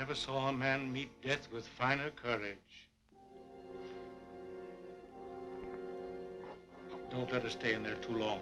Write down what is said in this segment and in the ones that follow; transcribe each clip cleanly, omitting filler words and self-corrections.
never saw a man meet death with finer courage. Don't let her stay in there too long.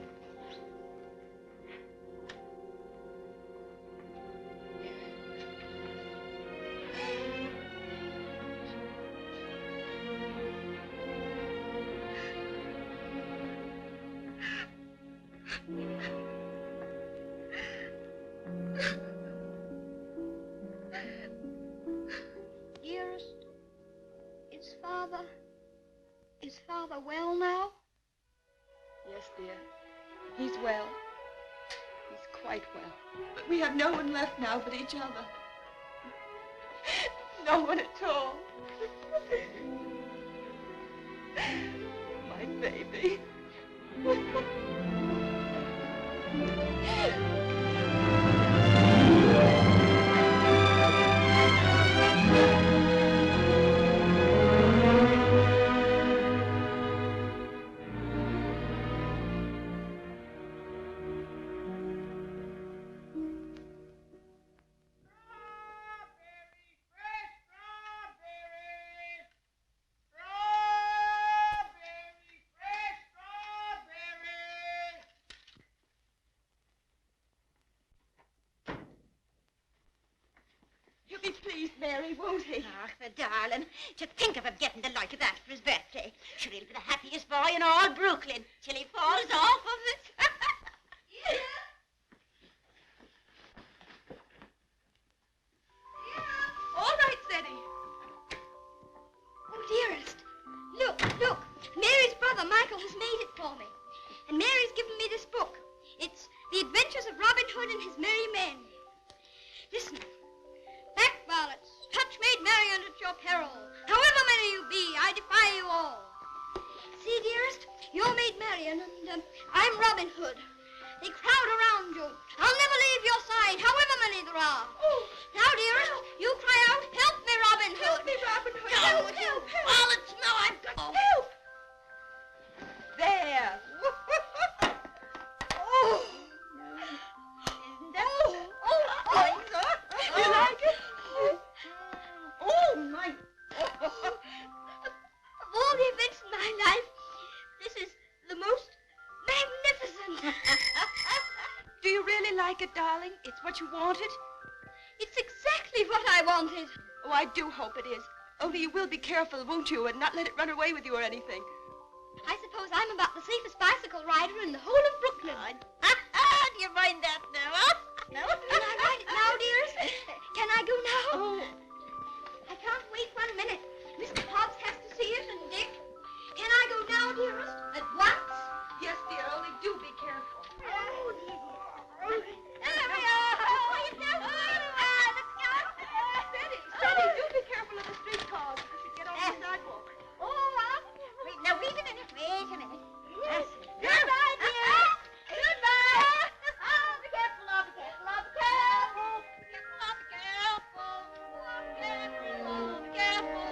Dearest, is Father well now? Yes, dear. He's well. He's quite well. But we have no one left now but each other. No one at all. My baby. Mary, won't he? Ach, the darling. To think of him getting the like of that for his birthday. Sure, he'll be the happiest boy in all Brooklyn till he falls off of it. Yeah. All right, Ceddie. Oh, dearest. Look. Mary's brother, Michael, has made it for me. And Mary's given me this book. It's The Adventures of Robin Hood and His Merry Men. Listen. Back varlets, touch maid Marian at your peril. However many you be, I defy you all. See, dearest, you're maid Marian, and I'm Robin Hood. They crowd around you. I'll never leave your side, however many there are. Oh, now, dearest, you cry out, help me, Robin Hood. Help me, Robin Hood. Help. Varlets, no, I've got... Help! There. Oh. Isn't that... You like it? Oh, my... Of all the events in my life, this is the most magnificent. Do you really like it, darling? It's what you wanted? It's exactly what I wanted. Oh, I do hope it is. Only you will be careful, won't you, and not let it run away with you or anything. I suppose I'm about the safest bicycle rider in the whole of Brooklyn. Do you mind that now, huh? No? Can I ride it now, dearest? Can I go now? Oh. I can't wait 1 minute. Mr. Hobbs has to see it, and Dick. Can I go now, dearest? At once? Yes, dear, only do be careful. Oh, dear. There we are. Ceddie, do be careful of the streetcars if you should get on the sidewalk. Now, wait a minute. Yes. Goodbye, dear. Goodbye. Oh, be careful, be careful, be careful. Be careful.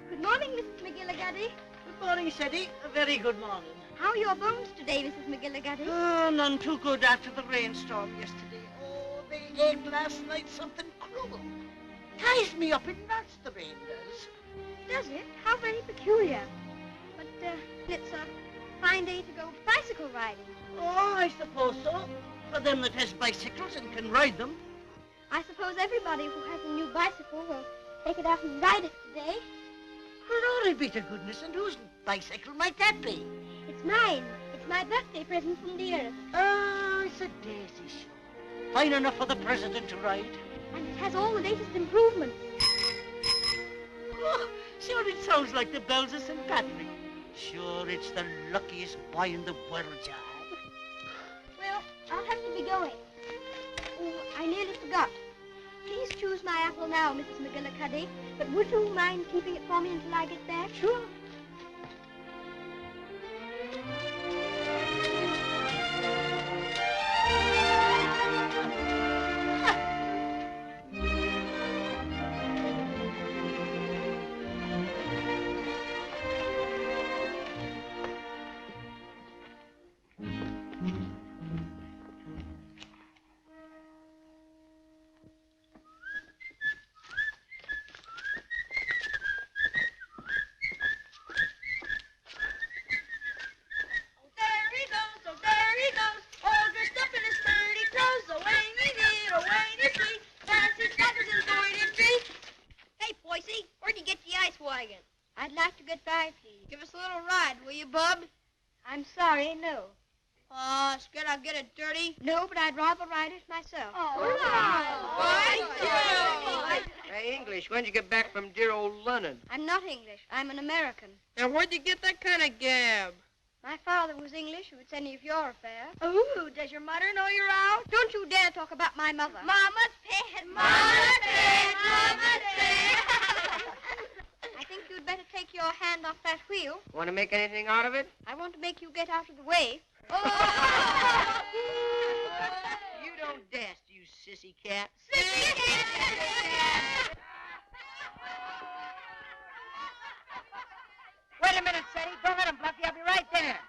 Good morning, Mrs. McGillicuddy. Good morning, Ceddie. A very good morning. How are your bones today, Mrs. McGillicuddy? Oh, none too good after the rainstorm yesterday. Oh, they ate last night something cruel. Ties me up in knots, the rain does. Does it? How very peculiar. But it's a fine day to go bicycle riding. Oh, I suppose so. For them that has bicycles and can ride them. I suppose everybody who has a new bicycle will take it out and ride it today. Glory be to goodness, and whose bicycle might that be? It's mine. It's my birthday present from dearest. Oh, it's a daisy show. Fine enough for the president to ride. And it has all the latest improvements. Oh, sure it sounds like the bells of St. Patrick. Sure, it's the luckiest boy in the world, John. Well, I'll have to be going. Oh, I nearly forgot. Please choose my apple now, Mrs. McGillicuddy. But would you mind keeping it for me until I get back? Sure. like to get by, please. Give us a little ride, will you, Bub? I'm sorry, no. Aw, scared I'll get it dirty? No, but I'd rather ride it myself. Hey, English, when'd you get back from dear old London? I'm not English. I'm an American. Now, where'd you get that kind of gab? My father was English, if it's any of your affair. Ooh, does your mother know you're out? Don't you dare talk about my mother. Mama's pet, Mama's pet, Mama's pet. I think you'd better take your hand off that wheel. Want to make anything out of it? I want to make you get out of the way. You don't dast, you sissy cat. Sissy cat. Wait a minute, Ceddie. Don't let him bluff you. I'll be right there.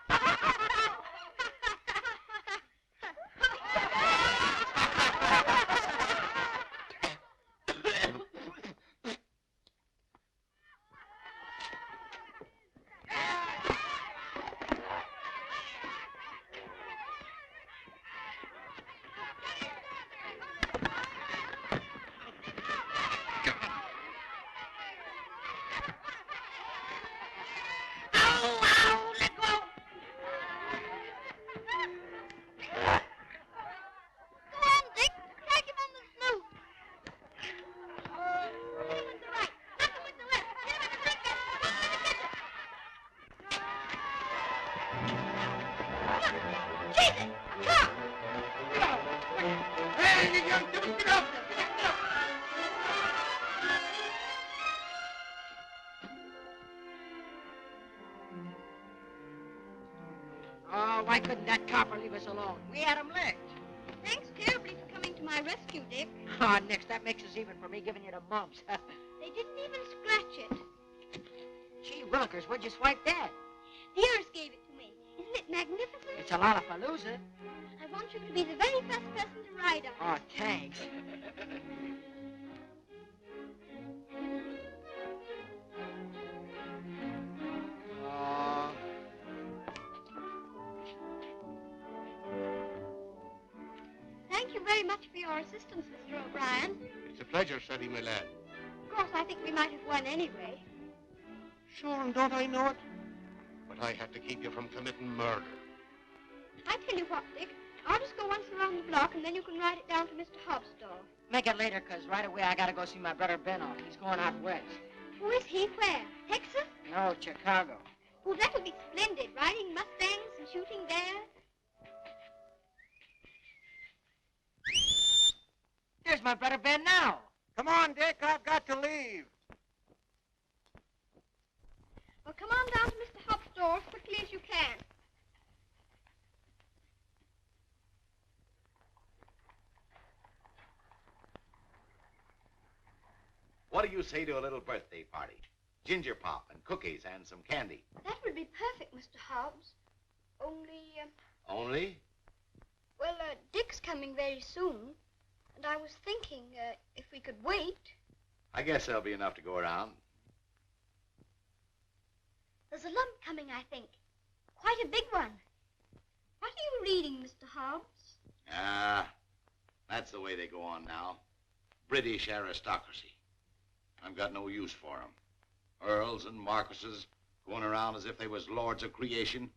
Why couldn't that copper leave us alone? We had him licked. Thanks terribly for coming to my rescue, Dick. Oh, Nix, that makes us even for me giving you the mumps. They didn't even scratch it. Gee willikers, what'd you swipe that? The heirs gave it to me. Isn't it magnificent? It's a lot of palooza. I want you to be the very first person to ride on it. Oh, thanks. Thank you very much for your assistance, Mr. O'Brien. It's a pleasure, Ceddie, my lad. Of course, I think we might have won anyway. Sure, and don't I know it? But I had to keep you from committing murder. I tell you what, Dick. I'll just go once around the block, and then you can ride it down to Mr. Hobbs' store. Make it later, 'cause right away I gotta go see my brother Ben off. He's going out west. Who is he? Where? Texas? No, Chicago. Oh, that'll be splendid. Riding Mustangs and shooting there. There's my brother Ben now. Come on, Dick. I've got to leave. Well, come on down to Mr. Hobbs' store as quickly as you can. What do you say to a little birthday party? Ginger pop and cookies and some candy. That would be perfect, Mr. Hobbs. Only, Only? well, Dick's coming very soon. And I was thinking, if we could wait. I guess there'll be enough to go around. There's a lump coming, I think. Quite a big one. What are you reading, Mr. Hobbs? Ah, that's the way they go on now. British aristocracy. I've got no use for 'em. Earls and marquises going around as if they was lords of creation,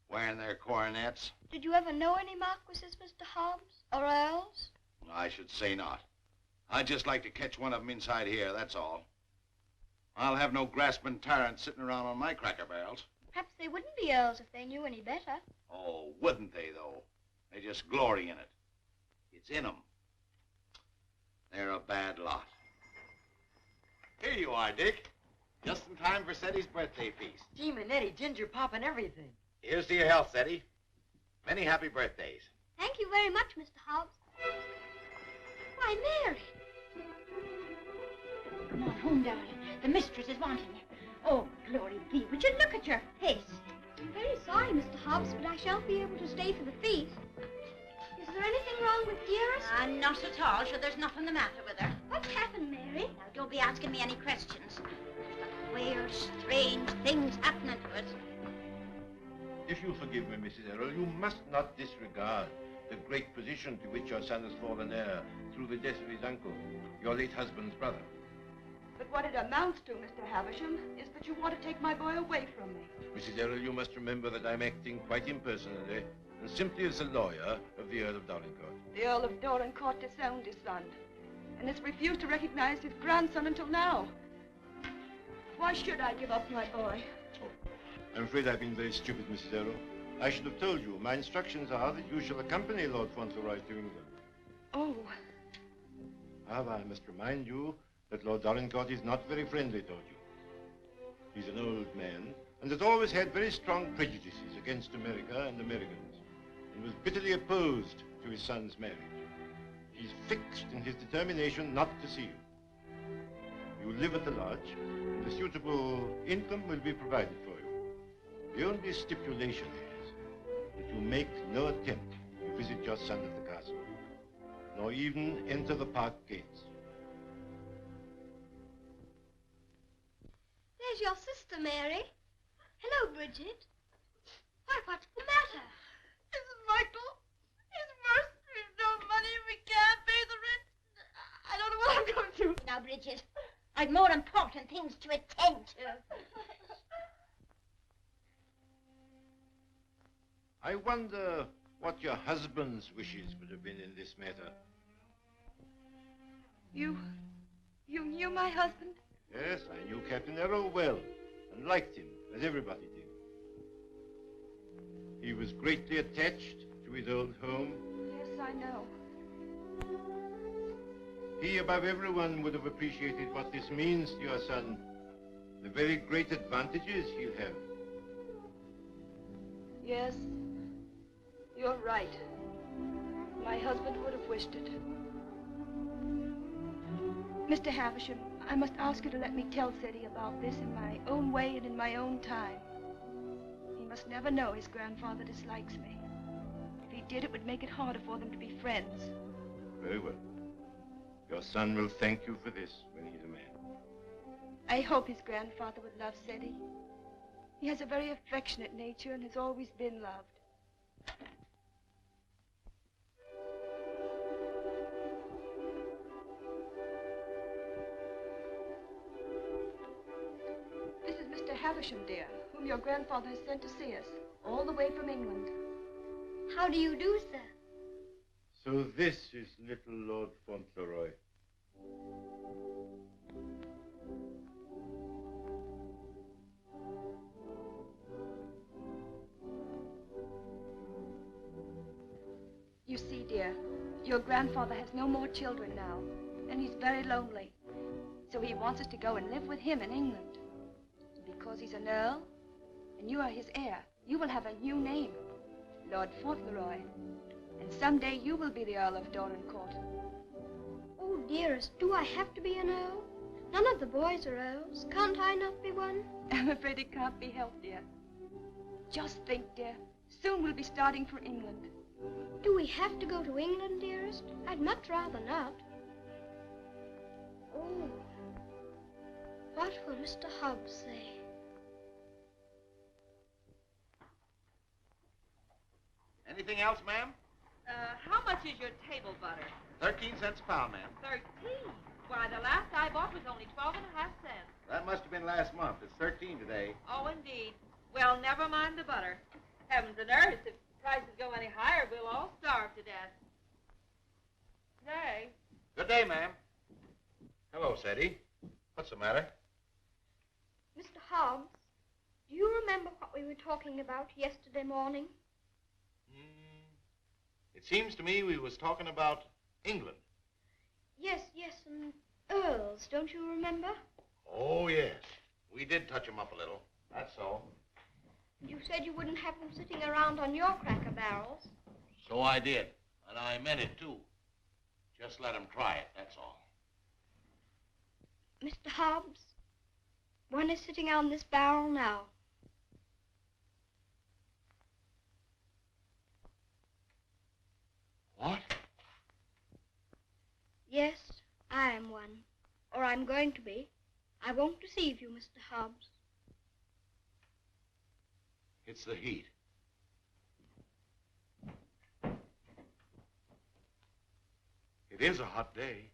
wearing their coronets. Did you ever know any marquises, Mr. Hobbs? Or earls? I should say not. I'd just like to catch one of 'em inside here, that's all. I'll have no grasping tyrants sitting around on my cracker barrels. Perhaps they wouldn't be earls if they knew any better. Oh, wouldn't they, though? They just glory in it. It's in 'em. They're a bad lot. Here you are, Dick. Just in time for Ceddie's birthday feast. Gee, Manetti, ginger pop and everything. Here's to your health, Ceddie. Many happy birthdays. Thank you very much, Mr. Hobbs. Why, Mary. Come on home, darling. The mistress is wanting you. Oh, glory be. Would you look at your face? I'm very sorry, Mr. Hobbs, but I shan't be able to stay for the feast. Is there anything wrong with Dearest? Not at all. Sure, there's nothing the matter with her. What's happened, Mary? Now, don't be asking me any questions. There's the queer, strange things happening to us. If you forgive me, Mrs. Earl, you must not disregard the great position to which your son has fallen heir through the death of his uncle, your late husband's brother. But what it amounts to, Mr. Havisham, is that you want to take my boy away from me. Mrs. Earl, you must remember that I'm acting quite impersonally and simply as a lawyer of the Earl of Dorincourt. The Earl of Dorincourt disowned his son and has refused to recognize his grandson until now. Why should I give up my boy? Oh, I'm afraid I've been very stupid, Mrs. Earl. I should have told you. My instructions are that you shall accompany Lord Fauntleroy to England. Oh. However, I must remind you that Lord Dorincourt is not very friendly toward you. He's an old man and has always had very strong prejudices against America and Americans, and was bitterly opposed to his son's marriage. He's fixed in his determination not to see you. You live at the lodge, and a suitable income will be provided for you. The only stipulation is that you make no attempt to visit your son at the castle, nor even enter the park gates. There's your sister, Mary. Hello, Bridget. Why, what's the matter? Mrs. Michael, it's worse. We've no money. We can't pay the rent. I don't know what I'm going to do. Now, Bridget, I've more important things to attend to. I wonder what your husband's wishes would have been in this matter. You knew my husband? Yes, I knew Captain Earl well and liked him, as everybody did. He was greatly attached to his old home. Yes, I know. He, above everyone, would have appreciated what this means to your son, the very great advantages he'll have. Yes, you're right. My husband would have wished it. Mr. Havisham, I must ask you to let me tell Ceddie about this in my own way and in my own time. He must never know his grandfather dislikes me. If he did, it would make it harder for them to be friends. Very well. Your son will thank you for this when he's a man. I hope his grandfather would love Ceddie. He has a very affectionate nature and has always been loved. This is Mr. Havisham, dear, whom your grandfather has sent to see us, all the way from England. How do you do, sir? So this is little Lord Fauntleroy. You see, dear, your grandfather has no more children now, and he's very lonely. So he wants us to go and live with him in England. Because he's an earl, and you are his heir, you will have a new name, Lord Fauntleroy. And someday you will be the Earl of Dorincourt. Oh, dearest, do I have to be an earl? None of the boys are earls. Can't I not be one? I'm afraid it can't be helped, dear. Just think, dear, soon we'll be starting for England. Do we have to go to England, dearest? I'd much rather not. Oh, what will Mr. Hobbs say? Anything else, ma'am? How much is your table butter? 13 cents a pound, ma'am. 13. Why, the last I bought was only 12.5 cents. That must have been last month. It's 13 today. Oh, indeed. Well, never mind the butter. Heavens and earth, if prices go any higher, we'll all starve to death. Nay. Good day, ma'am. Hello, Ceddie. What's the matter? Mr. Hobbs, do you remember what we were talking about yesterday morning? It seems to me we was talking about England. Yes, and earls, don't you remember? Oh, yes. We did touch 'em up a little. That's all. You said you wouldn't have them sitting around on your cracker barrels. So I did. And I meant it, too. Just let 'em try it, that's all. Mr. Hobbs, one is sitting on this barrel now. What? Yes, I am one. Or I'm going to be. I won't deceive you, Mr. Hobbs. It's the heat. It is a hot day.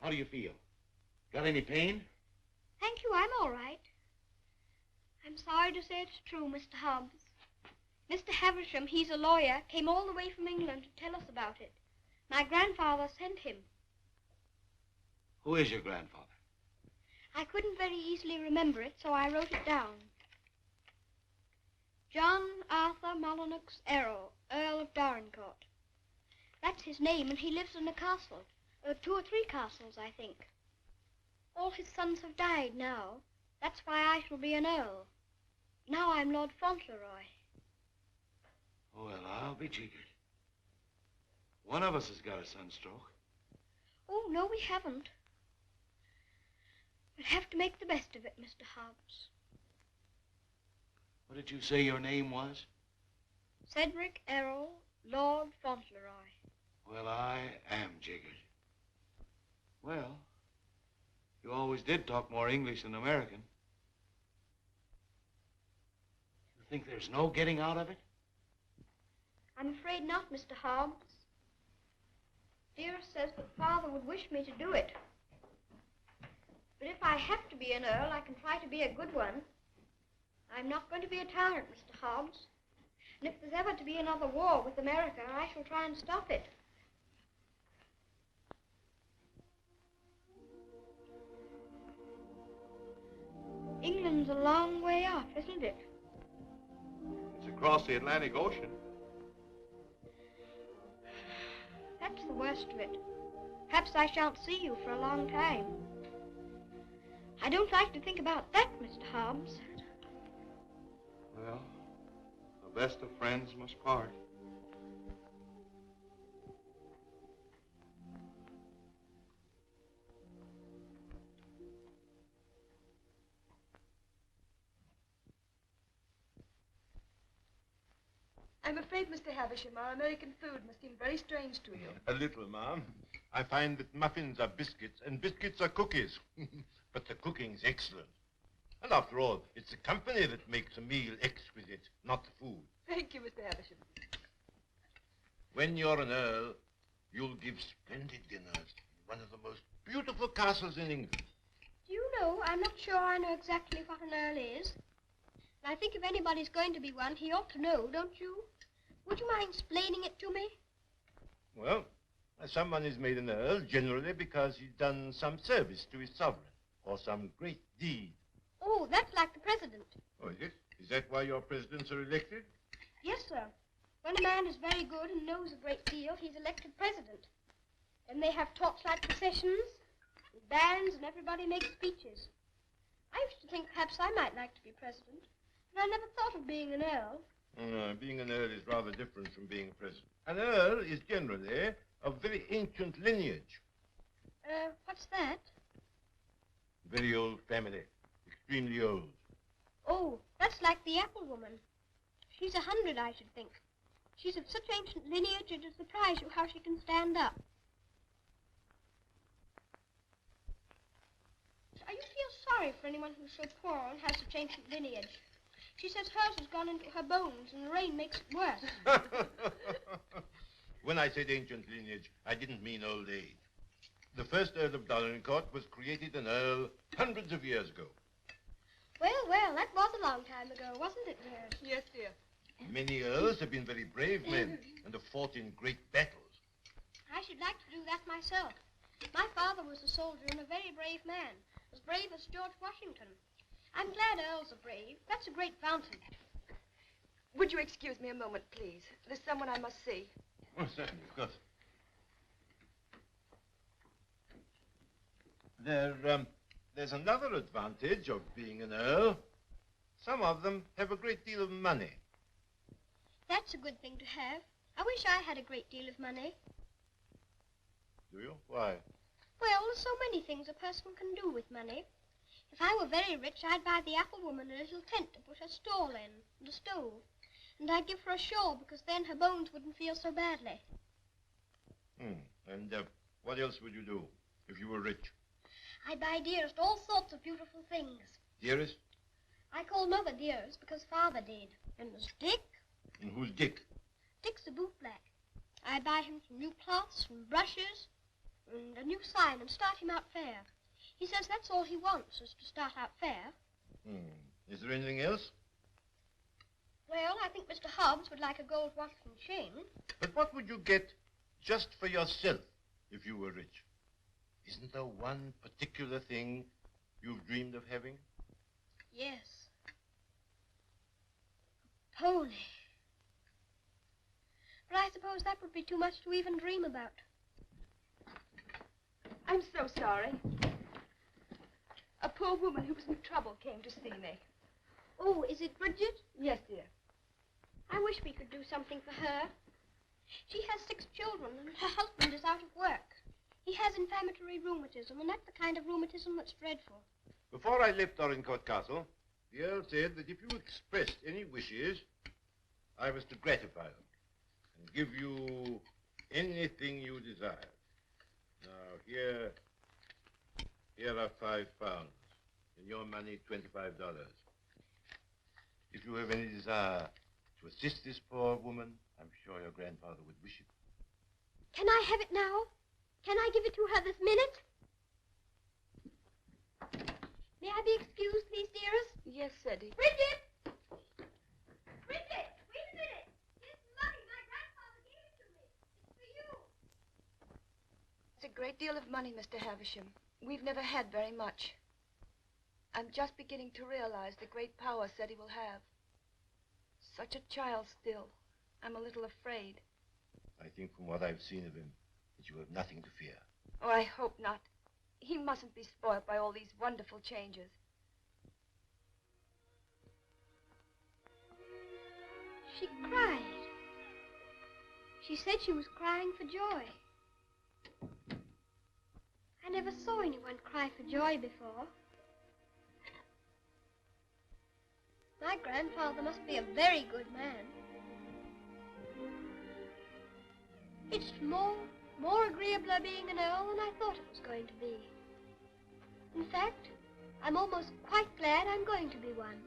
How do you feel? Got any pain? Thank you, I'm all right. I'm sorry to say it's true, Mr. Hobbs. Mr. Havisham, he's a lawyer, came all the way from England to tell us about it. My grandfather sent him. Who is your grandfather? I couldn't very easily remember it, so I wrote it down. John Arthur Molyneux Earl, Earl of Dorincourt. That's his name, and he lives in a castle. 2 or 3 castles, I think. All his sons have died now. That's why I shall be an earl. Now I'm Lord Fauntleroy. Well, I'll be jiggered. One of us has got a sunstroke. Oh, no, we haven't. We'll have to make the best of it, Mr. Hobbs. What did you say your name was? Cedric Errol, Lord Fauntleroy. Well, I am jiggered. Well, you always did talk more English than American. You think there's no getting out of it? I'm afraid not, Mr. Hobbs. Dearest says that Father would wish me to do it. But if I have to be an earl, I can try to be a good one. I'm not going to be a tyrant, Mr. Hobbs. And if there's ever to be another war with America, I shall try and stop it. England's a long way off, isn't it? It's across the Atlantic Ocean. That's the worst of it. Perhaps I shan't see you for a long time. I don't like to think about that, Mr. Hobbs. Well, the best of friends must part. I'm afraid, Mr. Havisham, our American food must seem very strange to you. A little, ma'am. I find that muffins are biscuits and biscuits are cookies. But the cooking's excellent. And after all, it's the company that makes a meal exquisite, not the food. Thank you, Mr. Havisham. When you're an earl, you'll give splendid dinners in one of the most beautiful castles in England. Do you know, I'm not sure I know exactly what an earl is. And I think if anybody's going to be one, he ought to know, don't you? Would you mind explaining it to me? Well, someone is made an earl generally because he's done some service to his sovereign or some great deed. Oh, that's like the president. Oh, is it? Is that why your presidents are elected? Yes, sir. When a man is very good and knows a great deal, he's elected president. And they have torchlight processions, and bands, and everybody makes speeches. I used to think perhaps I might like to be president, but I never thought of being an earl. No, being an earl is rather different from being a president. An earl is generally of very ancient lineage. What's that? Very old family. Extremely old. Oh, that's like the apple woman. She's 100, I should think. She's of such ancient lineage, it'll surprise you how she can stand up. I used to feel sorry for anyone who's so poor and has such ancient lineage. She says hers has gone into her bones, and the rain makes it worse. When I said ancient lineage, I didn't mean old age. The first Earl of Dorincourt was created an earl hundreds of years ago. Well, that was a long time ago, wasn't it, dear? Yes, dear. Many earls have been very brave men and have fought in great battles. I should like to do that myself. My father was a soldier and a very brave man, as brave as George Washington. I'm glad earls are brave. That's a great fountain. Would you excuse me a moment, please? There's someone I must see. Oh, certainly, of course. There's another advantage of being an earl. Some of them have a great deal of money. That's a good thing to have. I wish I had a great deal of money. Do you? Why? Well, there's so many things a person can do with money. If I were very rich, I'd buy the apple woman a little tent to put her stall in, and a stove. And I'd give her a shawl, because then her bones wouldn't feel so badly. And what else would you do if you were rich? I'd buy Dearest all sorts of beautiful things. Dearest? I call Mother Dearest because Father did. And there's Dick. And who's Dick? Dick's a bootblack. I'd buy him some new cloths and brushes, and a new sign and start him out fair. He says that's all he wants, is to start out fair. Is there anything else? Well, I think Mr. Hobbs would like a gold watch and chain. But what would you get just for yourself if you were rich? Isn't there one particular thing you've dreamed of having? Yes. A pony. But I suppose that would be too much to even dream about. I'm so sorry. A poor woman who was in trouble came to see me. Oh, is it Bridget? Yes, dear. I wish we could do something for her. She has 6 children, and her husband is out of work. He has inflammatory rheumatism, and that's the kind of rheumatism that's dreadful. Before I left Dorincourt Castle, the Earl said that if you expressed any wishes, I was to gratify them and give you anything you desired. Now, here are 5 pounds. In your money, $25. If you have any desire to assist this poor woman, I'm sure your grandfather would wish it. Can I have it now? Can I give it to her this minute? May I be excused, please, dearest? Yes, Ceddie. Bridget! Bridget, wait a minute. Here's money. My grandfather gave it to me. It's for you. It's a great deal of money, Mr. Havisham. We've never had very much. I'm just beginning to realize the great power Ceddie will have. Such a child still. I'm a little afraid. I think from what I've seen of him, that you have nothing to fear. Oh, I hope not. He mustn't be spoiled by all these wonderful changes. She cried. She said she was crying for joy. I never saw anyone cry for joy before. My grandfather must be a very good man. It's more agreeable being an earl than I thought it was going to be. In fact, I'm almost quite glad I'm going to be one.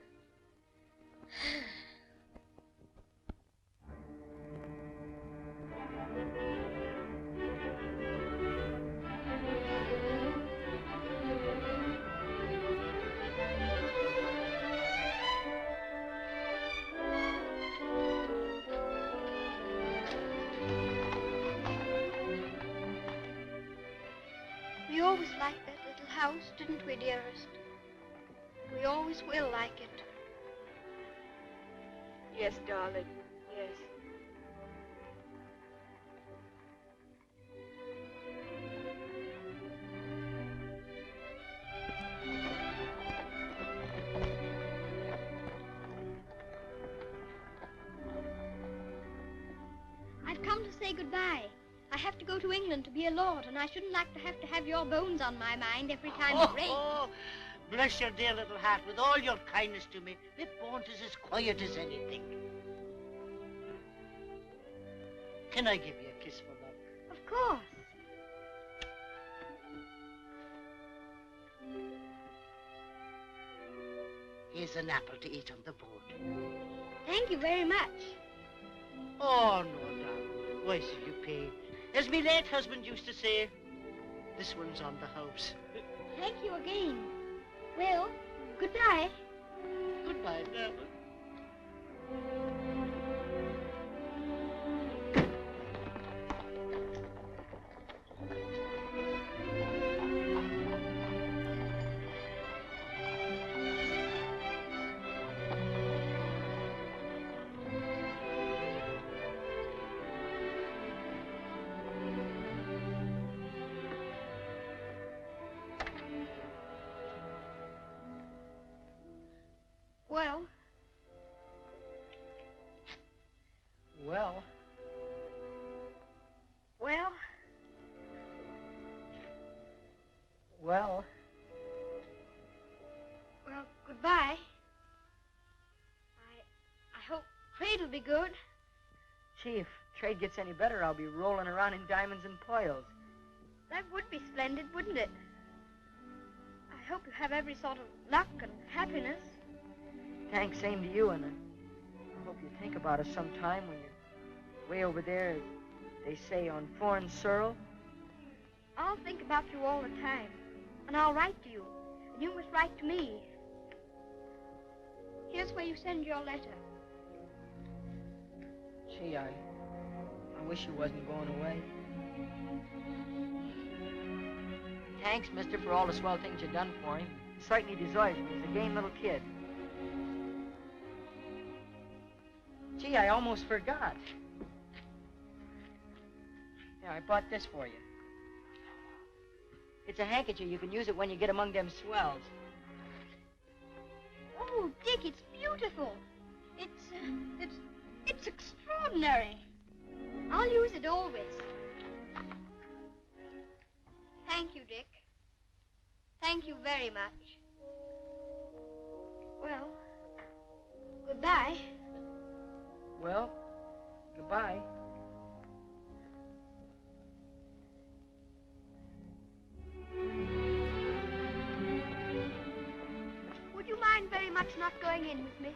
We always liked that little house, didn't we, dearest? We always will like it. Yes, darling. Yes. I've come to say goodbye. I have to go to England to be a lord, and I shouldn't like to have your bones on my mind every time it rains. Oh, bless your dear little heart with all your kindness to me. The Bont is as quiet as anything. Can I give you a kiss for love? Of course. Here's an apple to eat on the board. Thank you very much. Oh, no, darling. Why should you pay? As my late husband used to say, this one's on the house. Thank you again. Well, goodbye. Goodbye, darling. Well, Well, well, well, well, goodbye. I hope trade'll be good. Gee, if trade gets any better, I'll be rolling around in diamonds and pearls. That would be splendid, wouldn't it? I hope you have every sort of luck and happiness. Thanks, same to you, and I hope you think about us sometime when you're way over there, as they say, on foreign soil. I'll think about you all the time. And I'll write to you. And you must write to me. Here's where you send your letter. Gee, I wish you wasn't going away. Thanks, mister, for all the swell things you've done for him. He certainly deserves it. He's a game little kid. Gee, I almost forgot. Here, I bought this for you. It's a handkerchief. You can use it when you get among them swells. Oh, Dick, it's beautiful. It's extraordinary. I'll use it always. Thank you, Dick. Thank you very much. Well, goodbye. Well, goodbye. Would you mind very much not going in with me?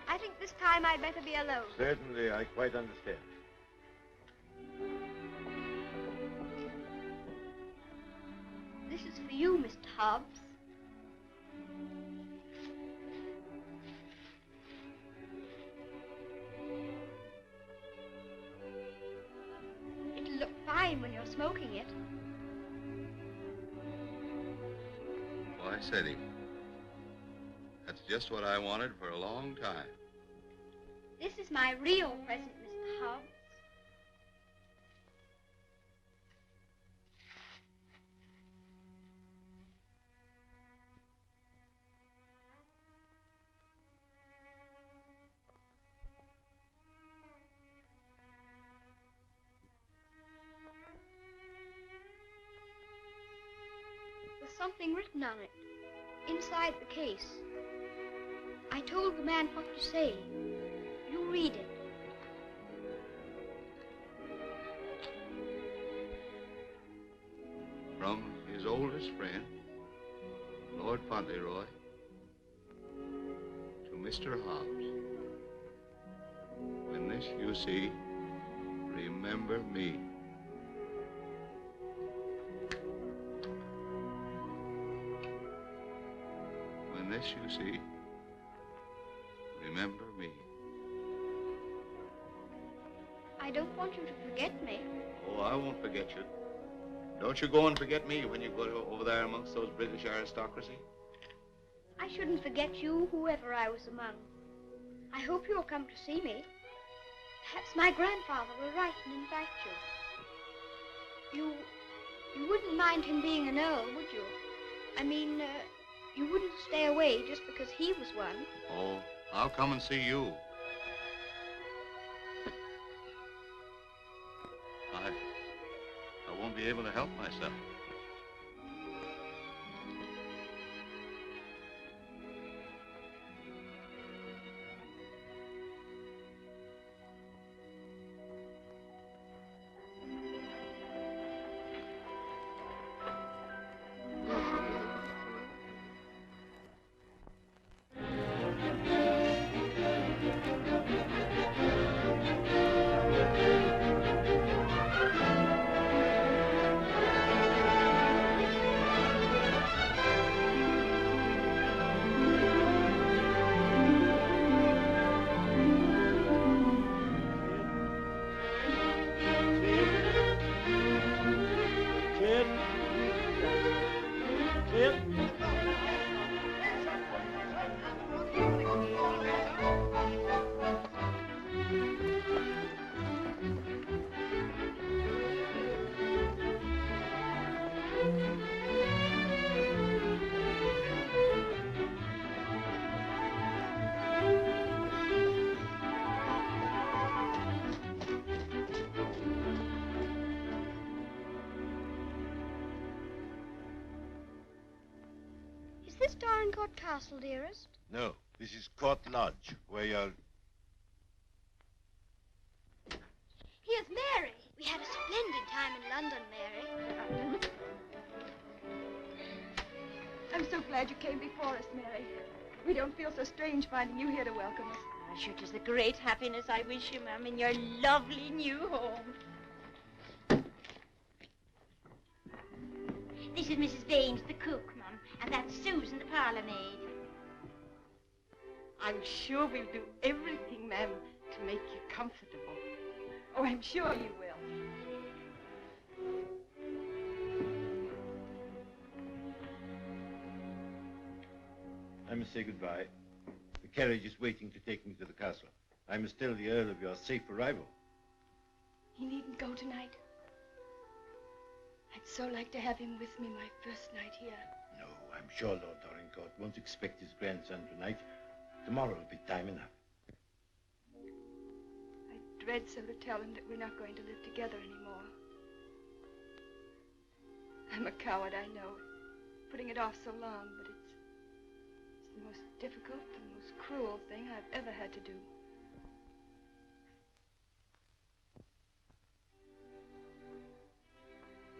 I think this time I'd better be alone. Certainly, I quite understand. This is for you, Mr. Hobbs. It'll look fine when you're smoking it. Why, Ceddie, that's just what I wanted for a long time. This is my real present, Mr. Hobbs. There's something written on it, inside the case. I told the man what to say. You read it. From his oldest friend, Lord Fauntleroy, to Mr. Hobbs. When this you see, remember me. When this you see, remember me. I don't want you to forget me. Oh, I won't forget you. Don't you go and forget me when you go over there amongst those British aristocracy. I shouldn't forget you, whoever I was among. I hope you'll come to see me. Perhaps my grandfather will write and invite you. You wouldn't mind him being an earl, would you? I mean, you wouldn't stay away just because he was one. Oh, I'll come and see you. I won't be able to help myself. Is this Dorincourt Castle, dearest? No, this is Court Lodge, where you're... Here's Mary. We had a splendid time in London, Mary. I'm so glad you came before us, Mary. We don't feel so strange finding you here to welcome us. Ah, sure, 'tis a great happiness I wish you, ma'am, in your lovely new home. This is Mrs. Baines, the cook, Mum, and that's Susan, the parlour maid. I'm sure we'll do everything, ma'am, to make you comfortable. Oh, I'm sure you will. I must say goodbye. The carriage is waiting to take me to the castle. I must tell the Earl of your safe arrival. He needn't go tonight. I'd so like to have him with me my first night here. No, I'm sure Lord Dorincourt won't expect his grandson tonight. Tomorrow will be time enough. I dread so to tell him that we're not going to live together anymore. I'm a coward, I know, putting it off so long, but it's the most difficult, the most cruel thing I've ever had to do.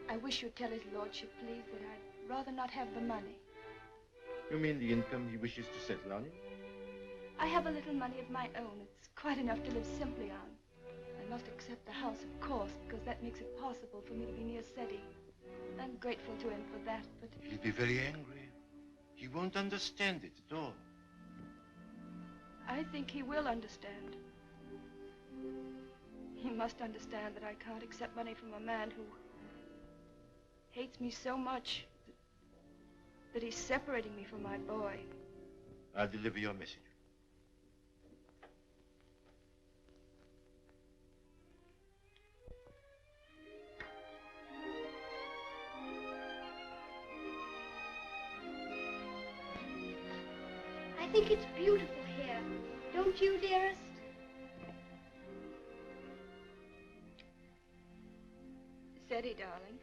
I wish you'd tell his lordship, please, that I'd rather not have the money. You mean the income he wishes to settle on? I have a little money of my own. It's quite enough to live simply on. I must accept the house, of course, because that makes it possible for me to be near Ceddie. I'm grateful to him for that, but... He'll be very angry. He won't understand it at all. I think he will understand. He must understand that I can't accept money from a man who hates me so much that he's separating me from my boy. I'll deliver your message. I think it's beautiful here. Don't you, dearest? Ceddie, darling,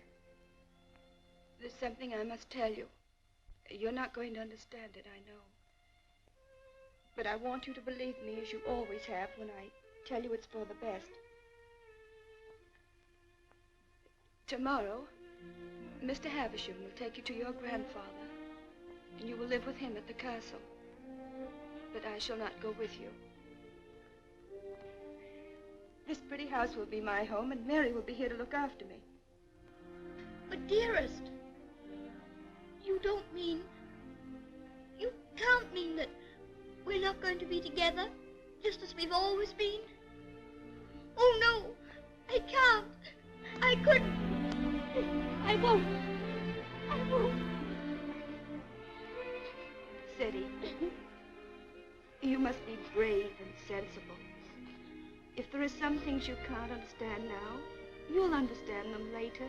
there's something I must tell you. You're not going to understand it, I know. But I want you to believe me, as you always have, when I tell you it's for the best. Tomorrow, Mr. Havisham will take you to your grandfather, and you will live with him at the castle. But I shall not go with you. This pretty house will be my home, and Mary will be here to look after me. But, dearest, you don't mean... You can't mean that we're not going to be together, just as we've always been. Oh, no, I can't. I couldn't. I won't. I won't. Ceddie, you must be brave and sensible. If there are some things you can't understand now, you'll understand them later.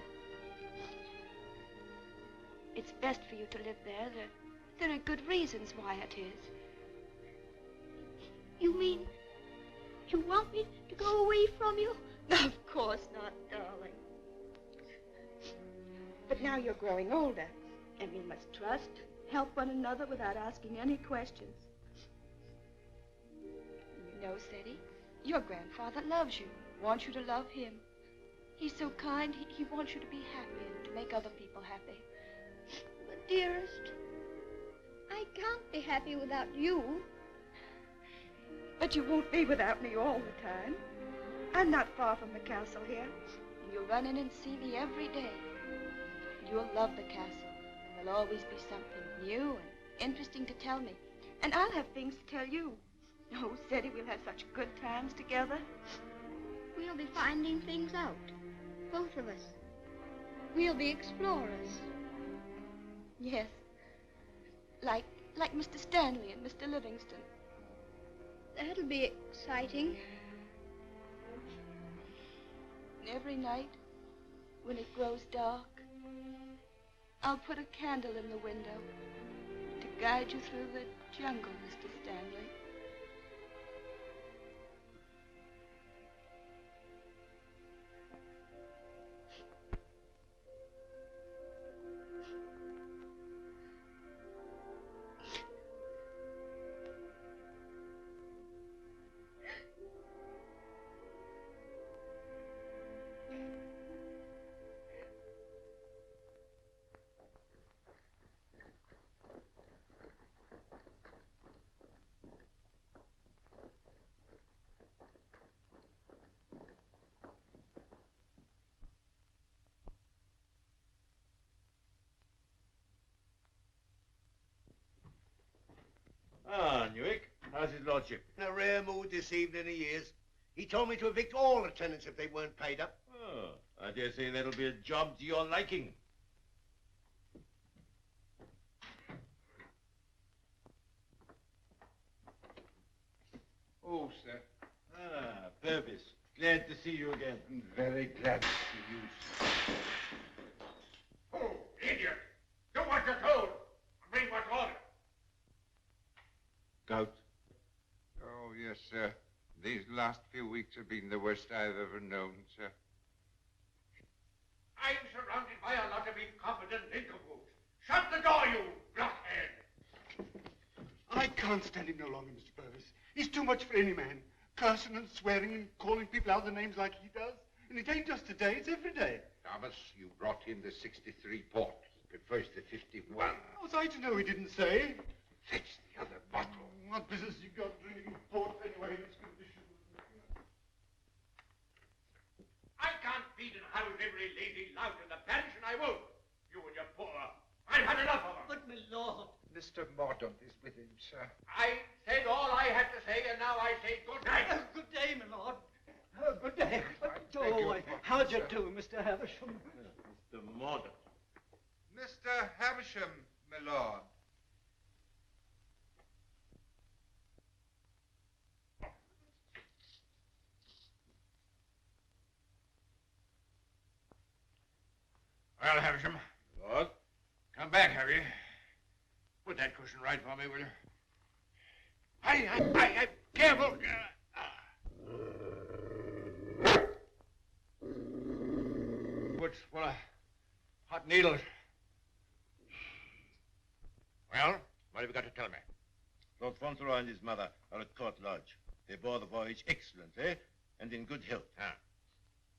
It's best for you to live there. There are good reasons why it is. You mean you want me to go away from you? Of course not, darling. But now you're growing older, and we must trust, help one another without asking any questions. You know, Ceddie, your grandfather loves you, wants you to love him. He's so kind, he wants you to be happy and to make other people happy. But, dearest, I can't be happy without you. But you won't be without me all the time. I'm not far from the castle here, and you'll run in and see me every day. You'll love the castle, and there'll always be something new and interesting to tell me. And I'll have things to tell you. Oh, Ceddie, we'll have such good times together. We'll be finding things out, both of us. We'll be explorers. Yes, like Mr. Stanley and Mr. Livingston. That'll be exciting. And every night, when it grows dark, I'll put a candle in the window to guide you through the jungle, Mr. Stanley. Ah, Newick, how's his lordship? In a rare mood this evening he is. He told me to evict all the tenants if they weren't paid up. Oh, I dare say that'll be a job to your liking. Oh, sir. Ah, Purvis. Glad to see you again. I'm very glad to see you, sir. Oh, idiot! Do what you're told. Bring what's ordered. Gout. Oh, yes, sir. These last few weeks have been the worst I've ever known, sir. I'm surrounded by a lot of incompetent nincompoops. Shut the door, you blockhead! I can't stand him no longer, Mr. Purvis. He's too much for any man. Cursing and swearing and calling people out their names like he does. And it ain't just today, it's every day. Thomas, you brought in the 63 port. He prefers the 51. Was I to know he didn't say? Fetch the other bottle. What business you got drinking port anyway in this condition? I can't feed and house every lazy lout in the parish, and I won't. You and your poor. I've had enough of them. But, my lord. Mr. Mordaunt is with him, sir. I said all I had to say, and now I say good night. Good day, my lord. Good day. beg your How'd you pardon, do, Mr. Havisham? Mr. Mordaunt. Mr. Havisham, my lord. Well, Havisham. Lord? Come back, have you? Put that cushion right for me, will you? I careful. What's full of hot needles? Well, what have you got to tell me? Lord Fauntleroy and his mother are at Court Lodge. They bore the voyage excellently and in good health. Ah.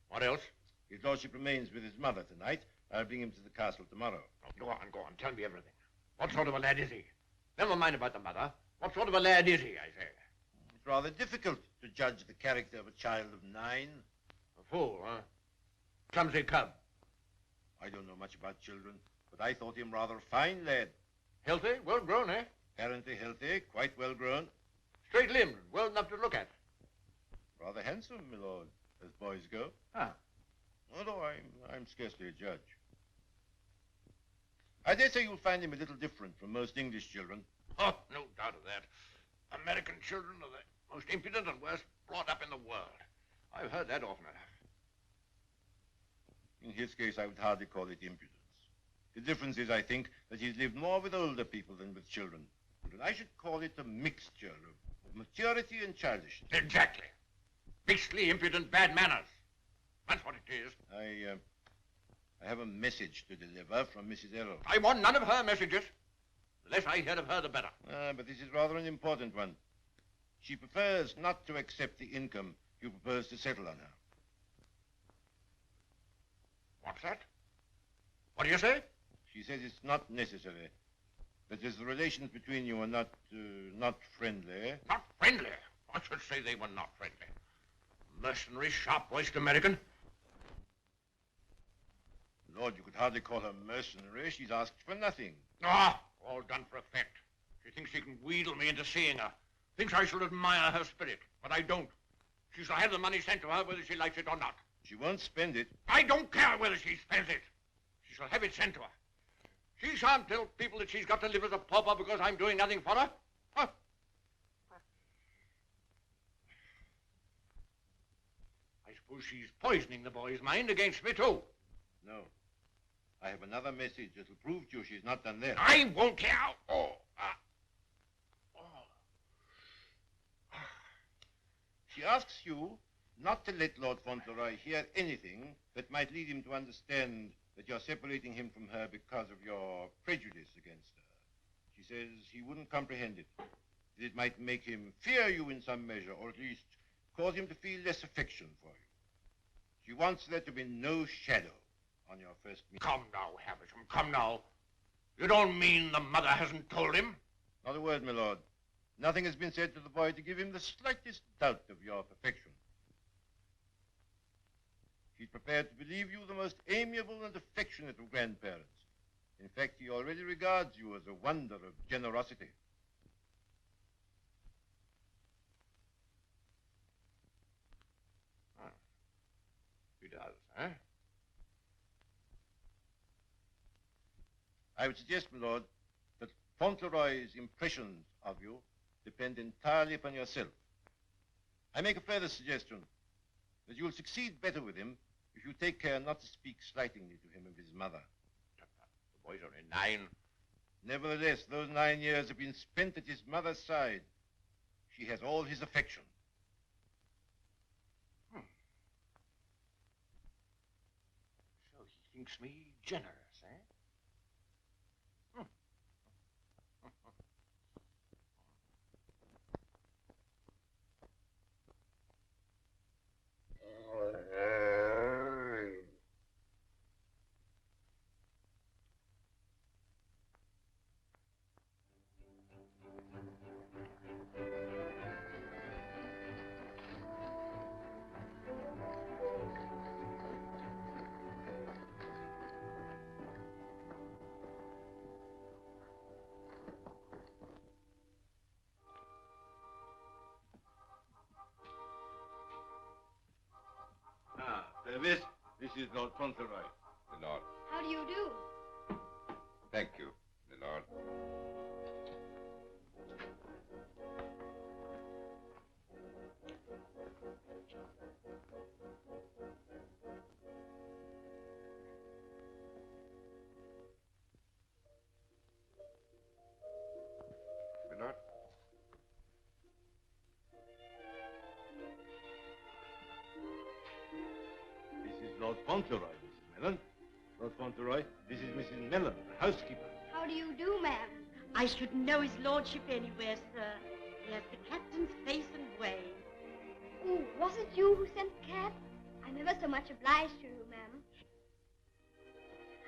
What else? His lordship remains with his mother tonight. I'll bring him to the castle tomorrow. Oh, go on. Tell me everything. What sort of a lad is he? Never mind about the mother. What sort of a lad is he, I say? It's rather difficult to judge the character of a child of 9. A fool, huh? Clumsy cub. I don't know much about children, but I thought him rather a fine lad. Healthy? Well grown, eh? Apparently healthy, quite well grown. Straight-limbed, well enough to look at. Rather handsome, my lord, as boys go. Ah. Although I'm scarcely a judge. I dare say you'll find him a little different from most English children. Oh, no doubt of that. American children are the most impudent and worst brought up in the world. I've heard that often enough. In his case, I would hardly call it impudence. The difference is, I think, that he's lived more with older people than with children. And I should call it a mixture of maturity and childishness. Exactly. Beastly, impudent, bad manners. That's what it is. I have a message to deliver from Mrs. Earl. I want none of her messages. The less I hear of her, the better. But this is rather an important one. She prefers not to accept the income you propose to settle on her. What's that? What do you say? She says it's not necessary. That as the relations between you are not friendly. Not friendly? I should say they were not friendly. Mercenary, sharp-voiced American. Lord, you could hardly call her mercenary. She's asked for nothing. Ah, all done for effect. She thinks she can wheedle me into seeing her. Thinks I shall admire her spirit, but I don't. She shall have the money sent to her whether she likes it or not. She won't spend it. I don't care whether she spends it. She shall have it sent to her. She shan't tell people that she's got to live as a pauper because I'm doing nothing for her. Huh? I suppose she's poisoning the boy's mind against me, too. No. I have another message that'll prove to you she's not done there. I won't care. She asks you not to let Lord Fauntleroy hear anything that might lead him to understand that you're separating him from her because of your prejudice against her. She says he wouldn't comprehend it. That it might make him fear you in some measure, or at least cause him to feel less affection for you. She wants there to be no shadow on your first meeting. Come now, Havisham, come now. You don't mean the mother hasn't told him? Not a word, my lord. Nothing has been said to the boy to give him the slightest doubt of your perfection. She's prepared to believe you the most amiable and affectionate of grandparents. In fact, he already regards you as a wonder of generosity. I would suggest, my lord, that Fauntleroy's impressions of you depend entirely upon yourself. I make a further suggestion, that you'll succeed better with him if you take care not to speak slightingly to him of his mother. The boy's only 9. Nevertheless, those 9 years have been spent at his mother's side. She has all his affection. So he thinks me generous, eh? This is Lord Fauntleroy. My lord. How do you do? Thank you, my lord. My lord. Lord Fauntleroy, Mrs. Mellon. Lord Fauntleroy, this is Mrs. Mellon, the housekeeper. How do you do, ma'am? I shouldn't know his lordship anywhere, sir. He has the captain's face and way. Oh, was it you who sent the cab? I'm ever so much obliged to you, ma'am.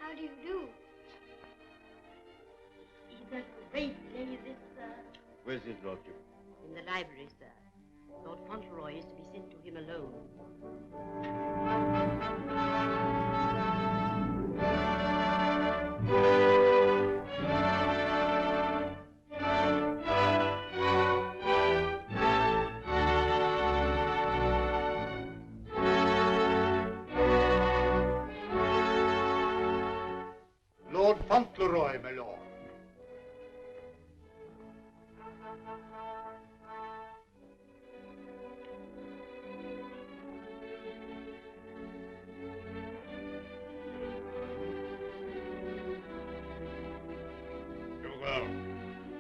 How do you do? He's a great day, this, sir. Where's his lordship? In the library, sir. Lord Fauntleroy is to be sent to him alone. Lord Fauntleroy, my lord.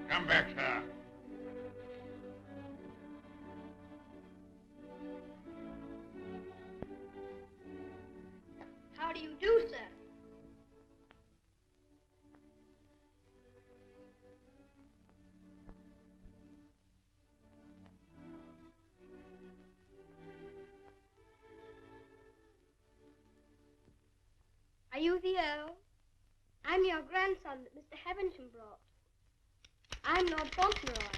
Come back, sir. How do you do, sir? Are you the Earl? I'm your grandson that Mr. Heavensham brought. I'm Lord Fauntleroy.